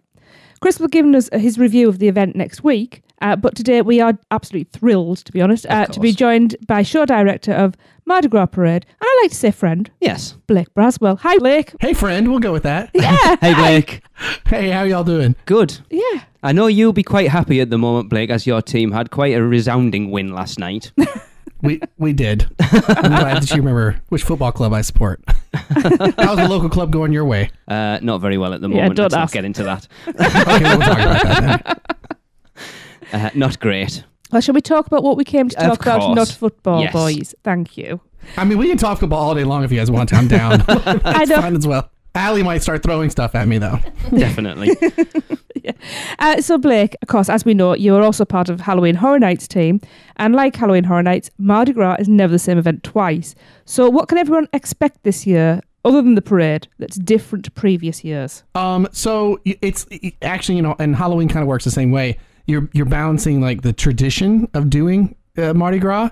Chris will give us his review of the event next week, but today we are absolutely thrilled, to be honest, to be joined by show director of Mardi Gras Parade, and I like to say friend.
Yes.
Blake Braswell. Hi, Blake.
Hey, friend. We'll go with that.
Yeah.
Hey, Blake.
Hey, how y'all doing?
Good.
Yeah.
I know you'll be quite happy at the moment, Blake, as your team had quite a resounding win last night.
We did. I'm glad that you remember which football club I support. How's the local club going your way?
Not very well at the moment.
Don't
Let's not
ask.
get into that.
Okay, we'll talk about that then.
Not great.
Well, shall we talk about what we came to talk about,
course.
not football,
Yes.
boys? Thank you.
I mean, we can talk football all day long if you guys want to. I'm down.
I
It's
know.
fine as well. Allie might start throwing stuff at me, though.
Definitely.
So, Blake, of course, as we know, you are also part of Halloween Horror Nights team. And like Halloween Horror Nights, Mardi Gras is never the same event twice. So what can everyone expect this year, other than the parade, that's different to previous years?
So it's actually, and Halloween kind of works the same way. You're balancing like the tradition of doing Mardi Gras,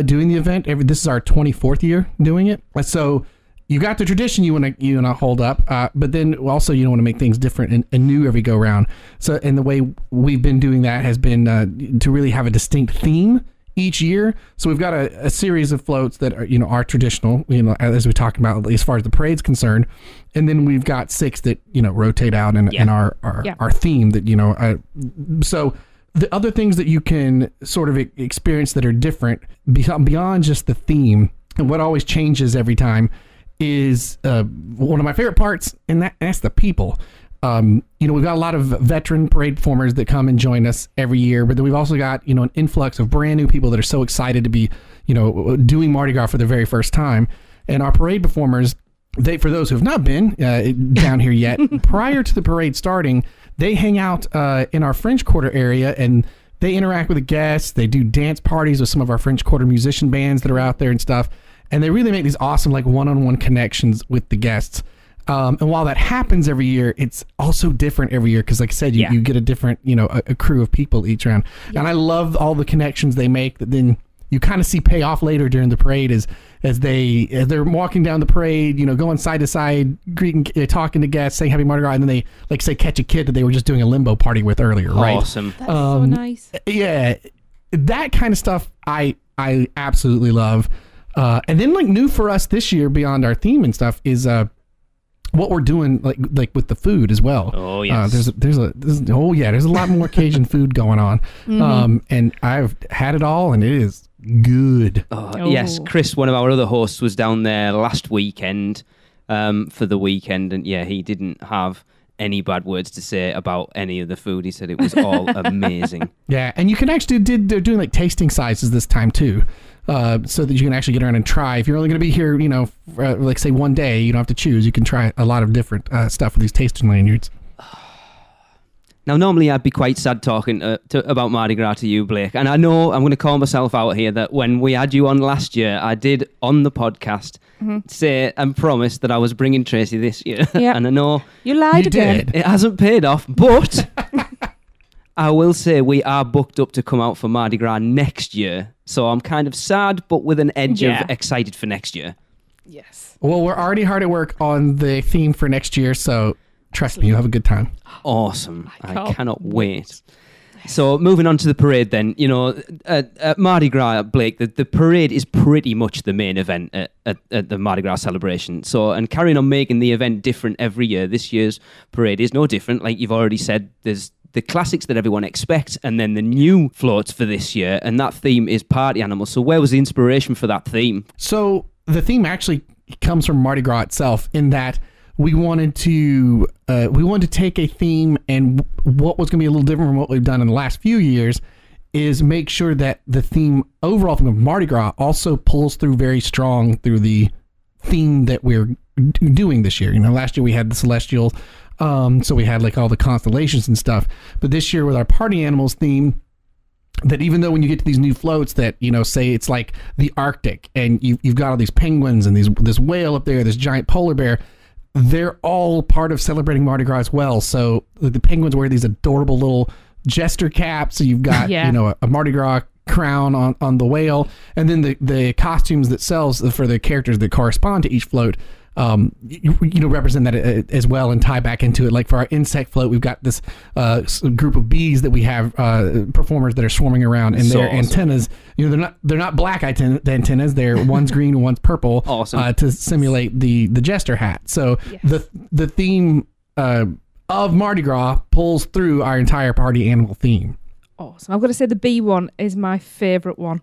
doing the event. This is our 24th year doing it. So you got the tradition you want to hold up, but then also you want to make things different and new every go round. So, and the way we've been doing that has been to really have a distinct theme each year. So we've got a series of floats that are are traditional, as we talked about as far as the parade's concerned, and then we've got 6 that rotate out and our theme that so. The other things that you can sort of experience that are different beyond just the theme, and what always changes every time, is one of my favorite parts, and that's the people. We've got a lot of veteran parade performers that come and join us every year, but then we've also got an influx of brand new people that are so excited to be doing Mardi Gras for the very first time. And our parade performers, for those who have not been down here yet, prior to the parade starting, they hang out in our French Quarter area and they interact with the guests. They do dance parties with some of our French Quarter musician bands that are out there and stuff. And they really make these awesome one-on-one connections with the guests. And while that happens every year, it's also different every year because, like I said, you get a different, a crew of people each round. Yeah. And I love all the connections they make that then you kind of see pay off later during the parade as they're walking down the parade, going side to side, greeting, talking to guests, saying Happy Mardi Gras, and then they say catch a kid that they were just doing a limbo party with earlier, right?
Awesome.
That's so nice.
Yeah, that kind of stuff I absolutely love. And then new for us this year, beyond our theme and stuff, is what we're doing like with the food as well.
Oh yes.
There's a lot more Cajun food going on.
Mm-hmm.
And I've had it all, and it is good.
Yes, Chris, one of our other hosts, was down there last weekend for the weekend, and he didn't have any bad words to say about any of the food. He said it was all amazing.
Yeah, and you can actually they're doing like tasting sizes this time too. So that you can actually get around and try. If you're only going to be here, like say one day, you don't have to choose. You can try a lot of different stuff with these tasting lanyards.
Now, normally I'd be quite sad talking about Mardi Gras to you, Blake. And I know I'm going to call myself out here that when we had you on last year, I did on the podcast say and promise that I was bringing Tracy this year.
Yeah.
And I know
You lied again.
it hasn't paid off, but I will say we are booked up to come out for Mardi Gras next year. So I'm kind of sad, but with an edge of excited for next year.
Yes.
Well, we're already hard at work on the theme for next year, so trust me, you'll have a good time.
Awesome. I cannot wait. So moving on to the parade then, at Mardi Gras, Blake, the parade is pretty much the main event at the Mardi Gras celebration. So, and carrying on making the event different every year, this year's parade is no different. Like you've already said, there's the classics that everyone expects and then the new floats for this year, and that theme is party animals. So where was the inspiration for that theme?
So the theme actually comes from Mardi Gras itself, in that we wanted to take a theme, and what was going to be a little different from what we've done in the last few years is make sure that the overall theme of Mardi Gras also pulls through very strong through the theme that we're doing this year. Last year we had the celestial, so we had like all the constellations and stuff. But this year with our party animals theme, that even though when you get to these new floats that, say it's like the Arctic and you've got all these penguins and this whale up there, this giant polar bear, they're all part of celebrating Mardi Gras as well. So the penguins wear these adorable little jester caps. So you've got, a Mardi Gras crown on the whale. And then the costumes themselves for the characters that correspond to each float represent that as well and tie back into it. Like for our insect float, we've got this group of bees that we have performers that are swarming around, and their antennas, they're not black antennas. They're one's green and one's purple.
Awesome.
To simulate the jester hat. So the theme of Mardi Gras pulls through our entire party animal theme.
Awesome. I've got to say the bee one is my favorite one.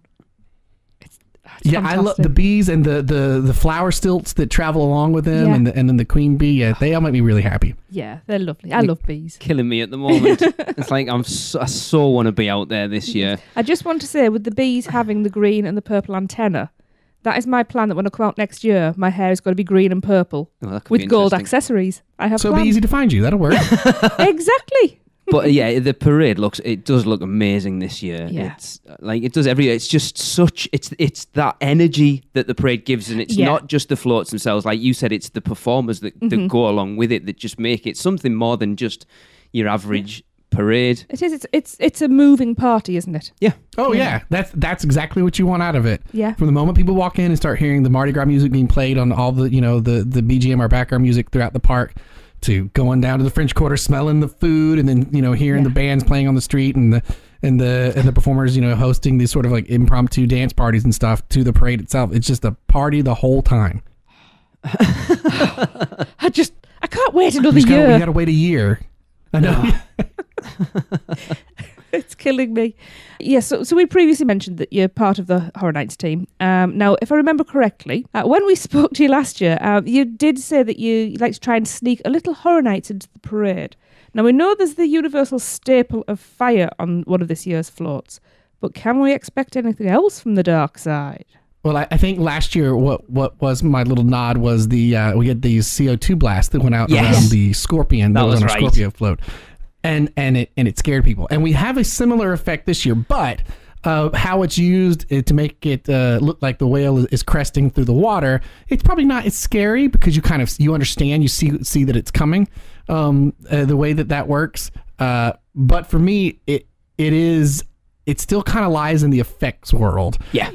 It's fantastic.
I love the bees and the flower stilts that travel along with them, and then the queen bee. Yeah, they all make me really happy.
Yeah, they're lovely. I love bees.
Killing me at the moment. It's like I so want to be out there this year.
I just want to say, with the bees having the green and the purple antenna, that is my plan, that when I come out next year, my hair is going to be green and purple with gold accessories. I have
it'll be easy to find you. That'll work.
Exactly.
But yeah, the parade does look amazing this year.
Yeah.
It's like it does every year. It's just it's that energy that the parade gives, and it's not just the floats themselves. Like you said, it's the performers that go along with it that just make it something more than just your average parade.
It is. It's a moving party, isn't it?
Yeah.
Oh yeah. That's exactly what you want out of it.
Yeah.
From the moment people walk in and start hearing the Mardi Gras music being played on all the the BGM or background music throughout the park, to going down to the French Quarter, smelling the food, and then hearing the bands playing on the street, and the performers hosting these sort of like impromptu dance parties and stuff, to the parade itself. It's just a party the whole time.
I can't wait another year.
We gotta wait a year. I know.
It's killing me. Yeah, so we previously mentioned that you're part of the Horror Nights team. Now, if I remember correctly, when we spoke to you last year, you did say that you like to try and sneak a little Horror Nights into the parade. Now, we know there's the universal staple of fire on one of this year's floats, but can we expect anything else from the dark side?
Well, I think last year what was my little nod was we had these CO2 blasts that went out around the Scorpion that was on a Scorpio float. And it scared people. And we have a similar effect this year, but how it's used to make it look like the whale is cresting through the water, it's probably not as scary, because you understand, you see that it's coming, the way that works. But for me, it still kind of lies in the effects world.
Yeah.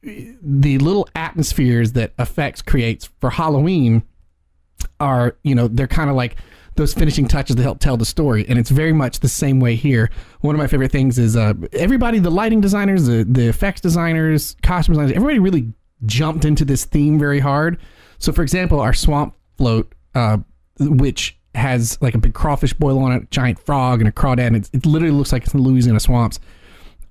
The little atmospheres that effects creates for Halloween are, they're kind of like those finishing touches that help tell the story, and it's very much the same way here. One of my favorite things is everybody, the lighting designers, the effects designers, costume designers, everybody really jumped into this theme very hard. So, for example, our swamp float, which has like a big crawfish boil on it, a giant frog, and a crawdad, and it literally looks like it's in the Louisiana swamps.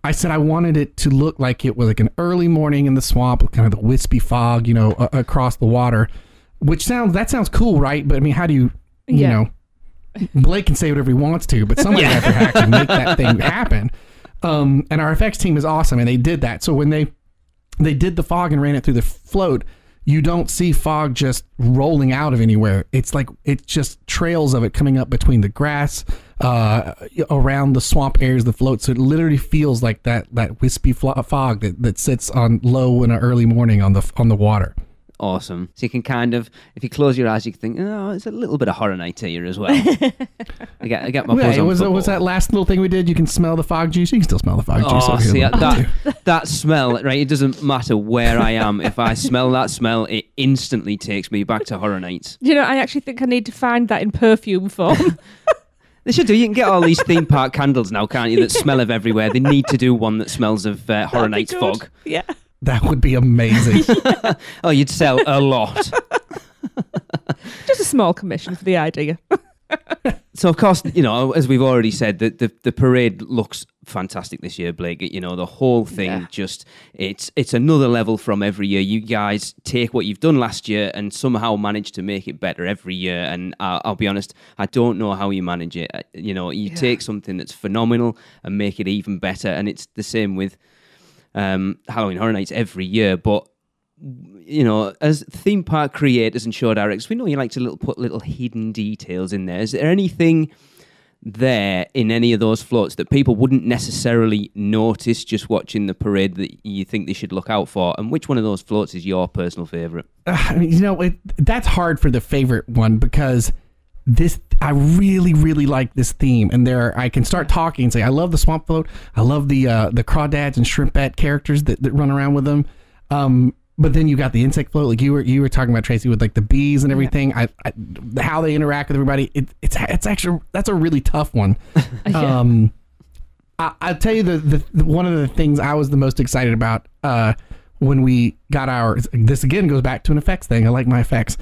I said I wanted it to look like it was like an early morning in the swamp, kind of the wispy fog, across the water, which sounds cool, right? But I mean, how do you Blake can say whatever he wants to, but somebody has to actually make that thing happen. And our effects team is awesome, and they did that. So when they did the fog and ran it through the float, you don't see fog just rolling out of anywhere. It's like it's just trails of it coming up between the grass, around the swamp areas of the float. So it literally feels like that wispy fog that sits on low in an early morning on the water.
Awesome. So you can kind of, if you close your eyes, you can think, oh, it's a little bit of Horror Night here as well. I get my buzz on football.
Was that last little thing we did? You can smell the fog juice. You can still smell the fog juice.
Oh, see, that smell, right? It doesn't matter where I am. If I smell that smell, it instantly takes me back to Horror Nights.
I actually think I need to find that in perfume form.
They should do. You can get all these theme park candles now, can't you, that smell of everywhere. They need to do one that smells of Horror Nights fog.
Yeah.
That would be amazing.
Oh, you'd sell a lot.
Just a small commission for the idea.
So, of course, as we've already said, the parade looks fantastic this year, Blake. The whole thing it's another level from every year. You guys take what you've done last year and somehow manage to make it better every year. And I'll be honest, I don't know how you manage it. You take something that's phenomenal and make it even better. And it's the same with Halloween Horror Nights every year, but as theme park creators and show directors, we know you like to put little hidden details in there. Is there anything there in any of those floats that people wouldn't necessarily notice just watching the parade that you think they should look out for? And which one of those floats is your personal favorite?
That's hard for the favorite one, because I really, really like this theme, and I can start talking and say, I love the swamp float. I love the crawdads and shrimpette characters that run around with them. but then you got the insect float, like you were talking about, Tracy, with like the bees and everything. I how they interact with everybody. It's actually, that's a really tough one. I'll tell you the one of the things I was the most excited about when we got this again goes back to an effects thing. I like my effects.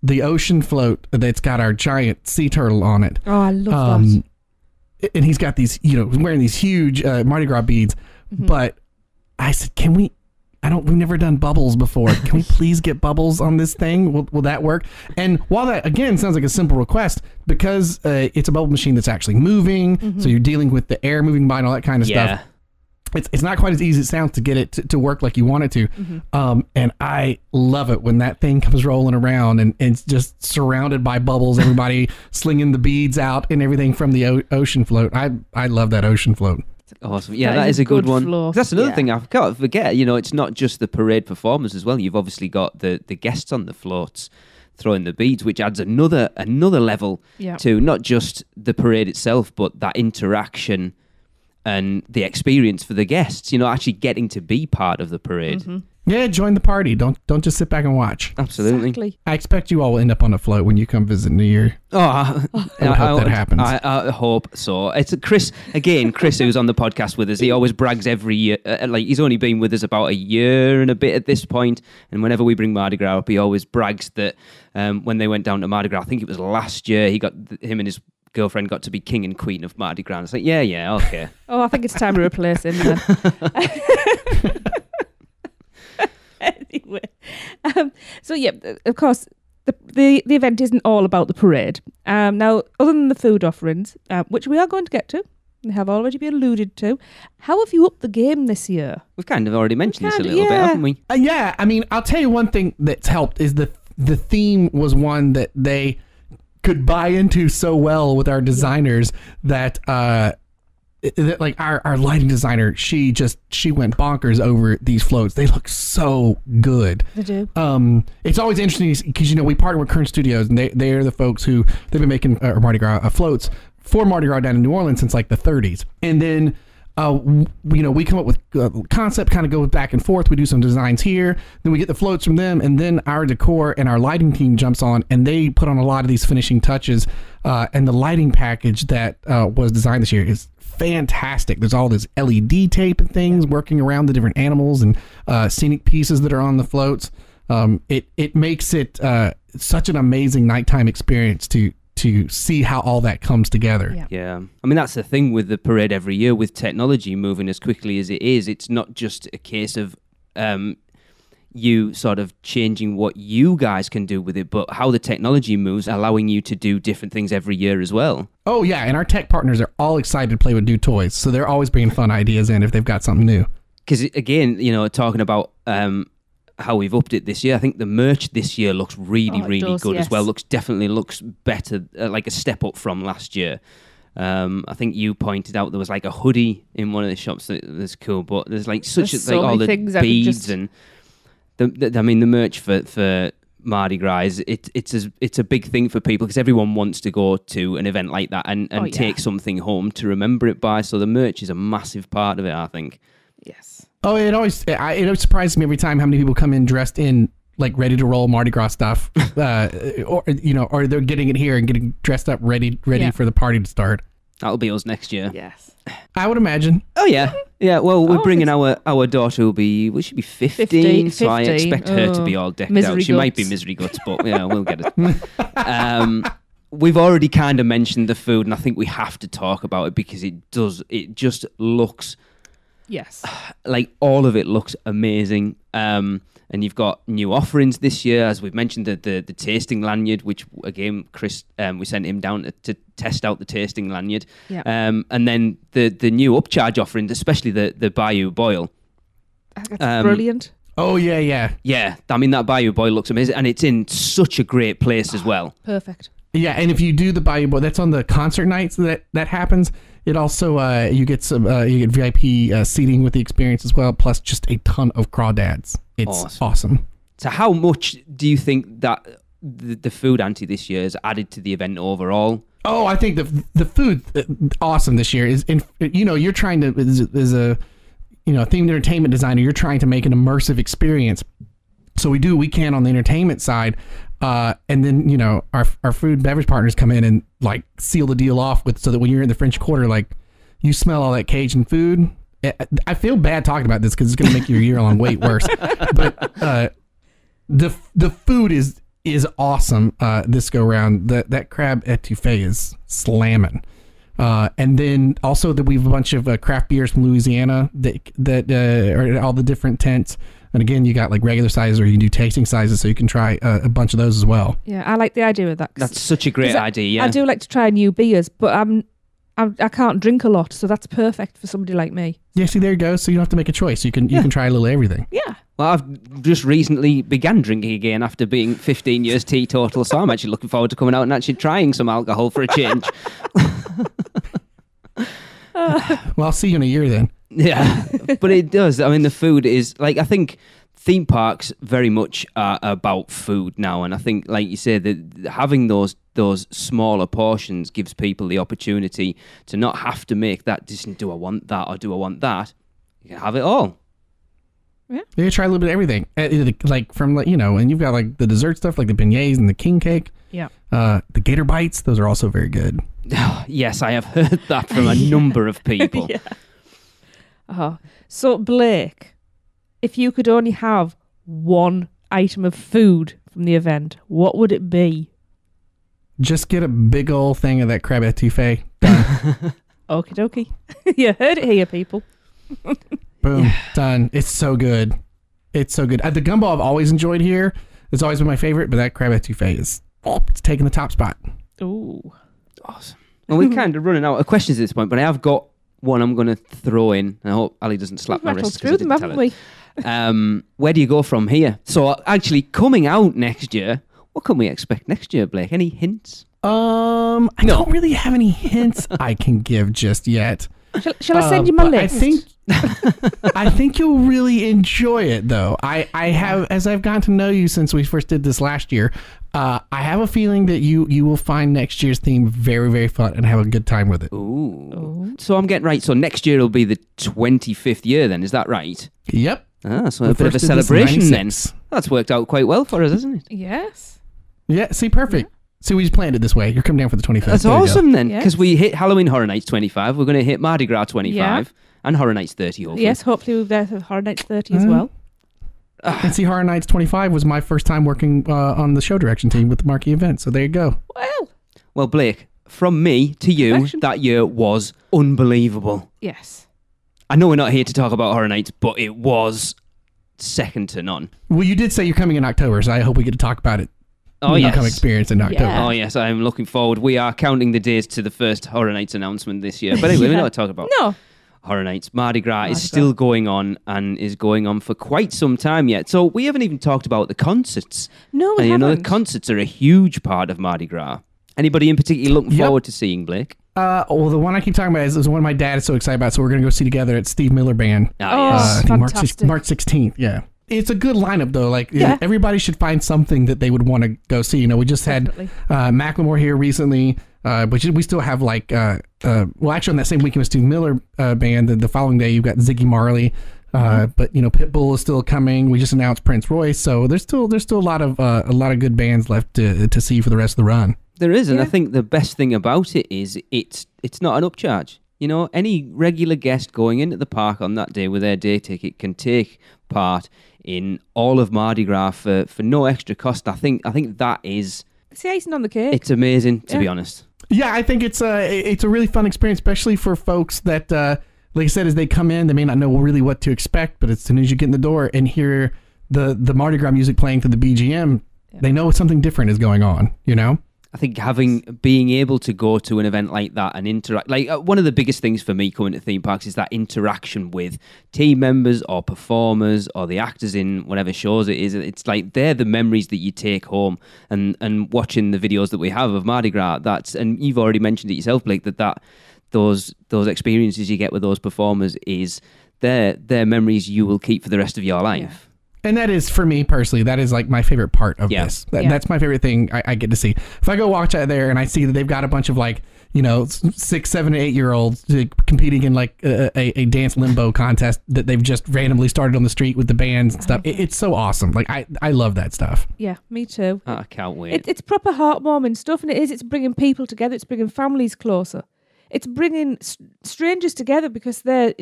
The ocean float that's got our giant sea turtle on it.
Oh, I love that.
And he's got these, wearing these huge Mardi Gras beads. Mm-hmm. But I said, we've never done bubbles before. Can we please get bubbles on this thing? Will that work? And while that, again, sounds like a simple request, because it's a bubble machine that's actually moving, so you're dealing with the air moving by and all that kind of stuff. It's not quite as easy as it sounds to get it to work like you want it to. And I love it when that thing comes rolling around and it's just surrounded by bubbles, everybody slinging the beads out and everything from the ocean float. I love that ocean float.
Awesome. Yeah, that is a good one.
Floor.
That's another thing I can't forget. It's not just the parade performers as well. You've obviously got the guests on the floats throwing the beads, which adds another level to not just the parade itself, but that interaction and the experience for the guests, actually getting to be part of the parade.
Yeah, join the party. Don't just sit back and watch.
Absolutely.
Exactly.
I expect you all will end up on a float when you come visit New Year.
I
hope that happens.
I hope so. It's Chris, who's on the podcast with us. He always brags every year. He's only been with us about a year and a bit at this point, and whenever we bring Mardi Gras up, he always brags that when they went down to Mardi Gras, I think it was last year, him and his girlfriend got to be king and queen of Mardi Gras. It's like, yeah, okay.
I think it's time to replace him then. Anyway, so yeah, of course, the event isn't all about the parade. Now, other than the food offerings, which we are going to get to, they have already been alluded to. How have you upped the game this year?
We've kind of already mentioned this a little bit, haven't we?
Yeah, I mean, I'll tell you one thing that's helped is the theme was one that they could buy into so well with our designers that like our lighting designer, she went bonkers over these floats. They look so good.
They do.
It's always interesting because we partner with Kern Studios, and they are the folks who they've been making Mardi Gras floats for Mardi Gras down in New Orleans since like the 30s. And then we come up with concept, kind of go back and forth. We do some designs here, then we get the floats from them, and then our decor and our lighting team jumps on, and they put on a lot of these finishing touches. And the lighting package that was designed this year is fantastic. There's all this LED tape and things working around the different animals and scenic pieces that are on the floats. It makes it such an amazing nighttime experience to see how all that comes together.
Yeah. I mean, that's the thing with the parade every year, with technology moving as quickly as it is. It's not just a case of you sort of changing what you guys can do with it, but how the technology moves, allowing you to do different things every year as well.
Oh, yeah. And our tech partners are all excited to play with new toys. So they're always bringing fun ideas in if they've got something new.
Because, again, talking about how we've upped it this year, I think the merch this year looks really good as well. Definitely looks better, like a step up from last year. I think you pointed out there was like a hoodie in one of the shops that's cool, but there's like all the beads and the merch for Mardi Gras. It's a big thing for people because everyone wants to go to an event like that and take something home to remember it by. So the merch is a massive part of it, I think.
Yes.
Oh, it always surprises me every time how many people come in dressed in like ready to roll Mardi Gras stuff, or they're getting it here and getting dressed up ready for the party to start.
That'll be us next year.
Yes,
I would imagine.
Oh yeah. Well, we're bringing our daughter will be 15, so I expect her to be all decked out. She might be misery guts, but we'll get it. We've already kind of mentioned the food, and I think we have to talk about it because it just looks.
Yes.
Like all of it looks amazing. And you've got new offerings this year, as we've mentioned, the tasting lanyard, which again, Chris, we sent him down to test out the tasting lanyard.
Yeah.
And then the new upcharge offerings, especially the Bayou Boil.
That's brilliant.
Oh, yeah.
Yeah, I mean, that Bayou Boil looks amazing, and it's in such a great place as well.
Perfect.
Yeah, and if you do the Bayou Boil, that's on the concert nights that happens. It also, you get VIP seating with the experience as well, plus just a ton of crawdads. It's awesome.
So how much do you think that the food ante this year has added to the event overall?
Oh, I think the food awesome this year is, you're trying to, themed entertainment designer, you're trying to make an immersive experience. So we do what we can on the entertainment side. And then, our food and beverage partners come in and like seal the deal off so that when you're in the French Quarter, like you smell all that Cajun food. I feel bad talking about this because it's going to make your year-long wait worse. But the food is awesome this go round. That crab etouffee is slamming. And then also that we have a bunch of craft beers from Louisiana that are at all the different tents. And again, you got like regular sizes or you can do tasting sizes, so you can try a bunch of those as well.
Yeah, I like the idea of that.
That's such a great idea. Yeah.
I do like to try new beers, but I can't drink a lot, so that's perfect for somebody like me.
Yeah, see, there you go. So you don't have to make a choice. You can try a little everything.
Yeah.
Well, I've just recently began drinking again after being 15 years teetotal, so I'm actually looking forward to coming out and actually trying some alcohol for a change.
Well, I'll see you in a year then.
Yeah, but it does. I mean, the food is like, I think theme parks very much are about food now, and I think, like you said, that having those smaller portions gives people the opportunity to not have to make that decision. Do I want that or do I want that? You can have it all.
Yeah, you try a little bit of everything, like from and you've got like the dessert stuff, like the beignets and the king cake.
Yeah.
The gator bites, those are also very good.
Yes, I have heard that from a number of people.
Yeah. So Blake, if you could only have one item of food from the event, what would it be?
Just get a big old thing of that crab etouffee. Done.
Okie dokie. You heard it here, people.
Boom. Done. It's so good. It's so good. The gumbo I've always enjoyed here. It's always been my favorite, but that crab etouffee is it's taking the top spot.
Ooh.
Awesome. Well, we're kind of running out of questions at this point, but I have got one I'm going to throw in. I hope Ali doesn't slap my wrist.
Through them, haven't we?
Where do you go from here? So actually coming out next year, what can we expect next year, Blake? Any hints?
I don't really have any hints I can give just yet.
Shall I send you my list?
I think you'll really enjoy it, though. I have, as I've gotten to know you since we first did this last year, I have a feeling that you will find next year's theme very, very fun and have a good time with it.
Ooh. So I'm getting right. So next year will be the 25th year then, is that right?
Yep.
So a bit of a celebration then. That's worked out quite well for us, hasn't it?
Yes.
Yeah, see, perfect. Yeah. So we just planned it this way. You're coming down for the 25th.
That's awesome then, because we hit Halloween Horror Nights 25. We're going to hit Mardi Gras 25 and Horror Nights 30, hopefully.
Yes, hopefully we'll be there for Horror Nights 30 as well.
And see, Horror Nights 25 was my first time working on the show direction team with the marquee event. So there you go.
Well, Blake, from me to you, that year was unbelievable.
Yes.
I know we're not here to talk about Horror Nights, but it was second to none.
Well, you did say you're coming in October, so I hope we get to talk about it.
Oh, yes.
Come experience in October.
Yeah.
Oh, yes, I'm looking forward. We are counting the days to the first Horror Nights announcement this year. But anyway, we're not talking about Horror Nights. Mardi Gras is still going on and is going on for quite some time yet. So we haven't even talked about the concerts.
No, we haven't.
The concerts are a huge part of Mardi Gras. Anybody in particular looking forward to seeing, Blake?
Well, the one I keep talking about is one my dad is so excited about, so we're going to go see together at Steve Miller Band.
Yes.
I think March 16th, yeah. It's a good lineup, though. Like, everybody should find something that they would want to go see. We just had Macklemore here recently, but we still have well, actually on that same weekend with Steve Miller Band, the following day you've got Ziggy Marley, but Pitbull is still coming. We just announced Prince Royce, so there's still a lot of good bands left to see for the rest of the run.
There is, and I think the best thing about it is it's not an upcharge. Any regular guest going into the park on that day with their day ticket can take part in all of Mardi Gras for no extra cost. I think that is...
It's the icing on the cake.
It's amazing, to be honest.
Yeah, I think it's a really fun experience, especially for folks that, like I said, as they come in, they may not know really what to expect, but as soon as you get in the door and hear the Mardi Gras music playing through the BGM, they know something different is going on,
I think being able to go to an event like that and interact, one of the biggest things for me coming to theme parks is that interaction with team members or performers or the actors in whatever shows it is. It's like they're the memories that you take home, and watching the videos that we have of Mardi Gras. And you've already mentioned it yourself, Blake, that those experiences you get with those performers is they're memories you will keep for the rest of your life.
And that is, for me personally, that is like my favorite part of this. That's my favorite thing I get to see. If I go watch out there and I see that they've got a bunch of like, 6, 7, 8 year olds competing in like a dance limbo contest that they've just randomly started on the street with the bands and stuff. It's so awesome. Like I love that stuff.
Yeah, me too.
I can't wait.
It's proper heartwarming stuff, and it's bringing people together. It's bringing families closer. It's bringing strangers together because they're,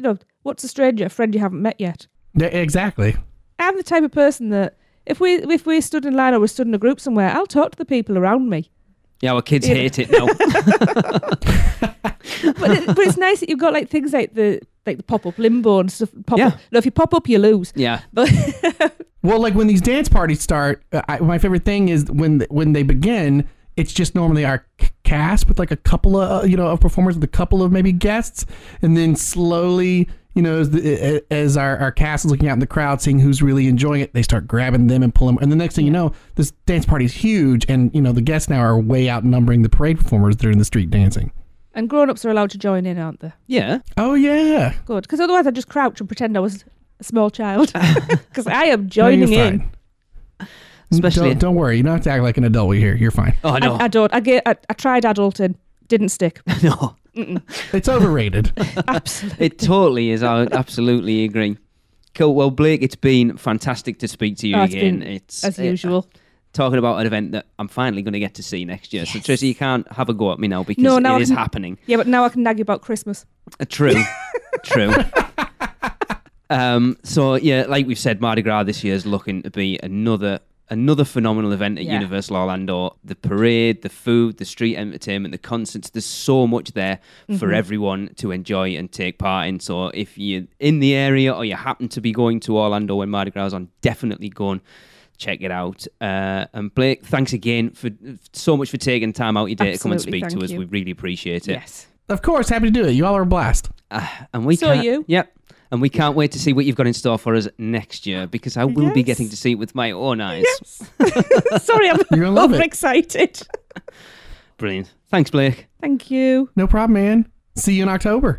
what's a stranger? A friend you haven't met yet.
Yeah, exactly.
I'm the type of person that if we stood in line or we stood in a group somewhere, I'll talk to the people around me.
Yeah, our kids hate it now.
but it's nice that you've got like things like the pop-up limbo and stuff. If you pop up, you lose.
Yeah.
But
well, like when these dance parties start, my favorite thing is when they begin. It's just normally our cast with like a couple of of performers with a couple of maybe guests, and then slowly, as our cast is looking out in the crowd, seeing who's really enjoying it, they start grabbing them and pulling them. And the next thing you know, this dance party is huge, and the guests now are way outnumbering the parade performers that are in the street dancing.
And grown-ups are allowed to join in, aren't they?
Yeah.
Oh yeah.
Good, because otherwise I'd just crouch and pretend I was a small child. Because I am joining in.
Especially,
don't worry, you don't have to act like an adult here. You're fine.
Oh, I know.
I don't. I tried adulting, didn't stick.
No.
It's overrated.
Absolutely.
It totally is. I absolutely agree. Cool. Well, Blake, it's been fantastic to speak to you again.
It's as usual.
Talking about an event that I'm finally going to get to see next year. Yes. So, Tracy, you can't have a go at me now because it is happening.
Yeah, but now I can nag you about Christmas.
True. True. So, yeah, like we've said, Mardi Gras this year is looking to be another phenomenal event at Universal Orlando. The parade, the food, the street entertainment, the concerts, there's so much there for everyone to enjoy and take part in. So if you're in the area or you happen to be going to Orlando when Mardi Gras is on, definitely go and check it out. And Blake, thanks again for so much for taking time out your day to come and speak to us. We really appreciate it.
Yes.
Of course, happy to do it. You all are a blast.
And we
So are you.
Yep. And we can't wait to see what you've got in store for us next year because I will be getting to see it with my own eyes.
Yes. Sorry, I'm overexcited.
Brilliant. Thanks, Blake.
Thank you.
No problem, man. See you in October.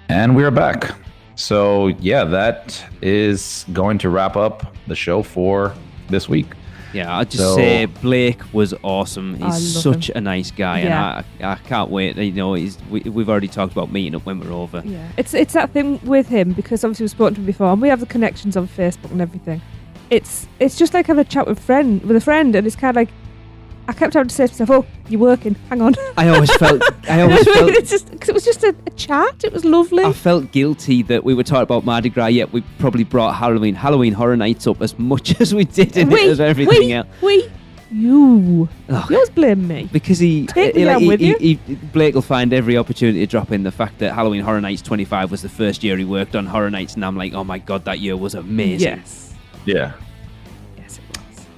And we're back. So, yeah, that is going to wrap up the show for this week.
Yeah, I'd just say Blake was awesome. He's such a nice guy, and I can't wait. We've already talked about meeting up when we're over.
Yeah, it's that thing with him because obviously we've spoken to him before, and we have the connections on Facebook and everything. It's just like having a chat with a friend, and it's kind of like I kept having to say to myself, "Oh, you're working. Hang on."
I always felt.
It's just because it was just a chat. It was lovely.
I felt guilty that we were talking about Mardi Gras, yet we probably brought Halloween Horror Nights up as much as we did in it as everything else.
You always blame me
because Blake will find every opportunity to drop in the fact that Halloween Horror Nights 25 was the first year he worked on Horror Nights, and I'm like, oh my god, that year was amazing.
Yes.
Yeah.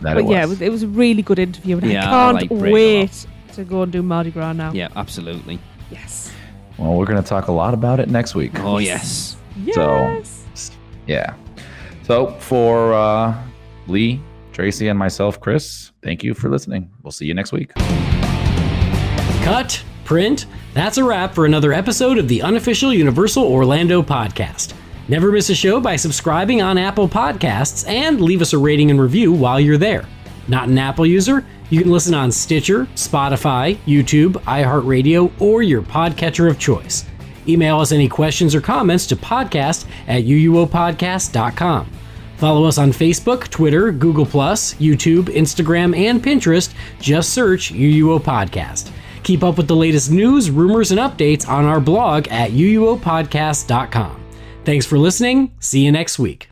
It was a really good interview, and I can't wait to go and do Mardi Gras now.
Yeah, absolutely.
Yes.
Well, we're going to talk a lot about it next week.
Oh, yes.
So, yeah. So, for Lee, Tracy, and myself, Chris, thank you for listening. We'll see you next week.
Cut, print. That's a wrap for another episode of the Unofficial Universal Orlando podcast. Never miss a show by subscribing on Apple Podcasts and leave us a rating and review while you're there. Not an Apple user? You can listen on Stitcher, Spotify, YouTube, iHeartRadio, or your podcatcher of choice. Email us any questions or comments to podcast@uuopodcast.com. Follow us on Facebook, Twitter, Google+, YouTube, Instagram, and Pinterest. Just search UUO Podcast. Keep up with the latest news, rumors, and updates on our blog at uuopodcast.com. Thanks for listening. See you next week.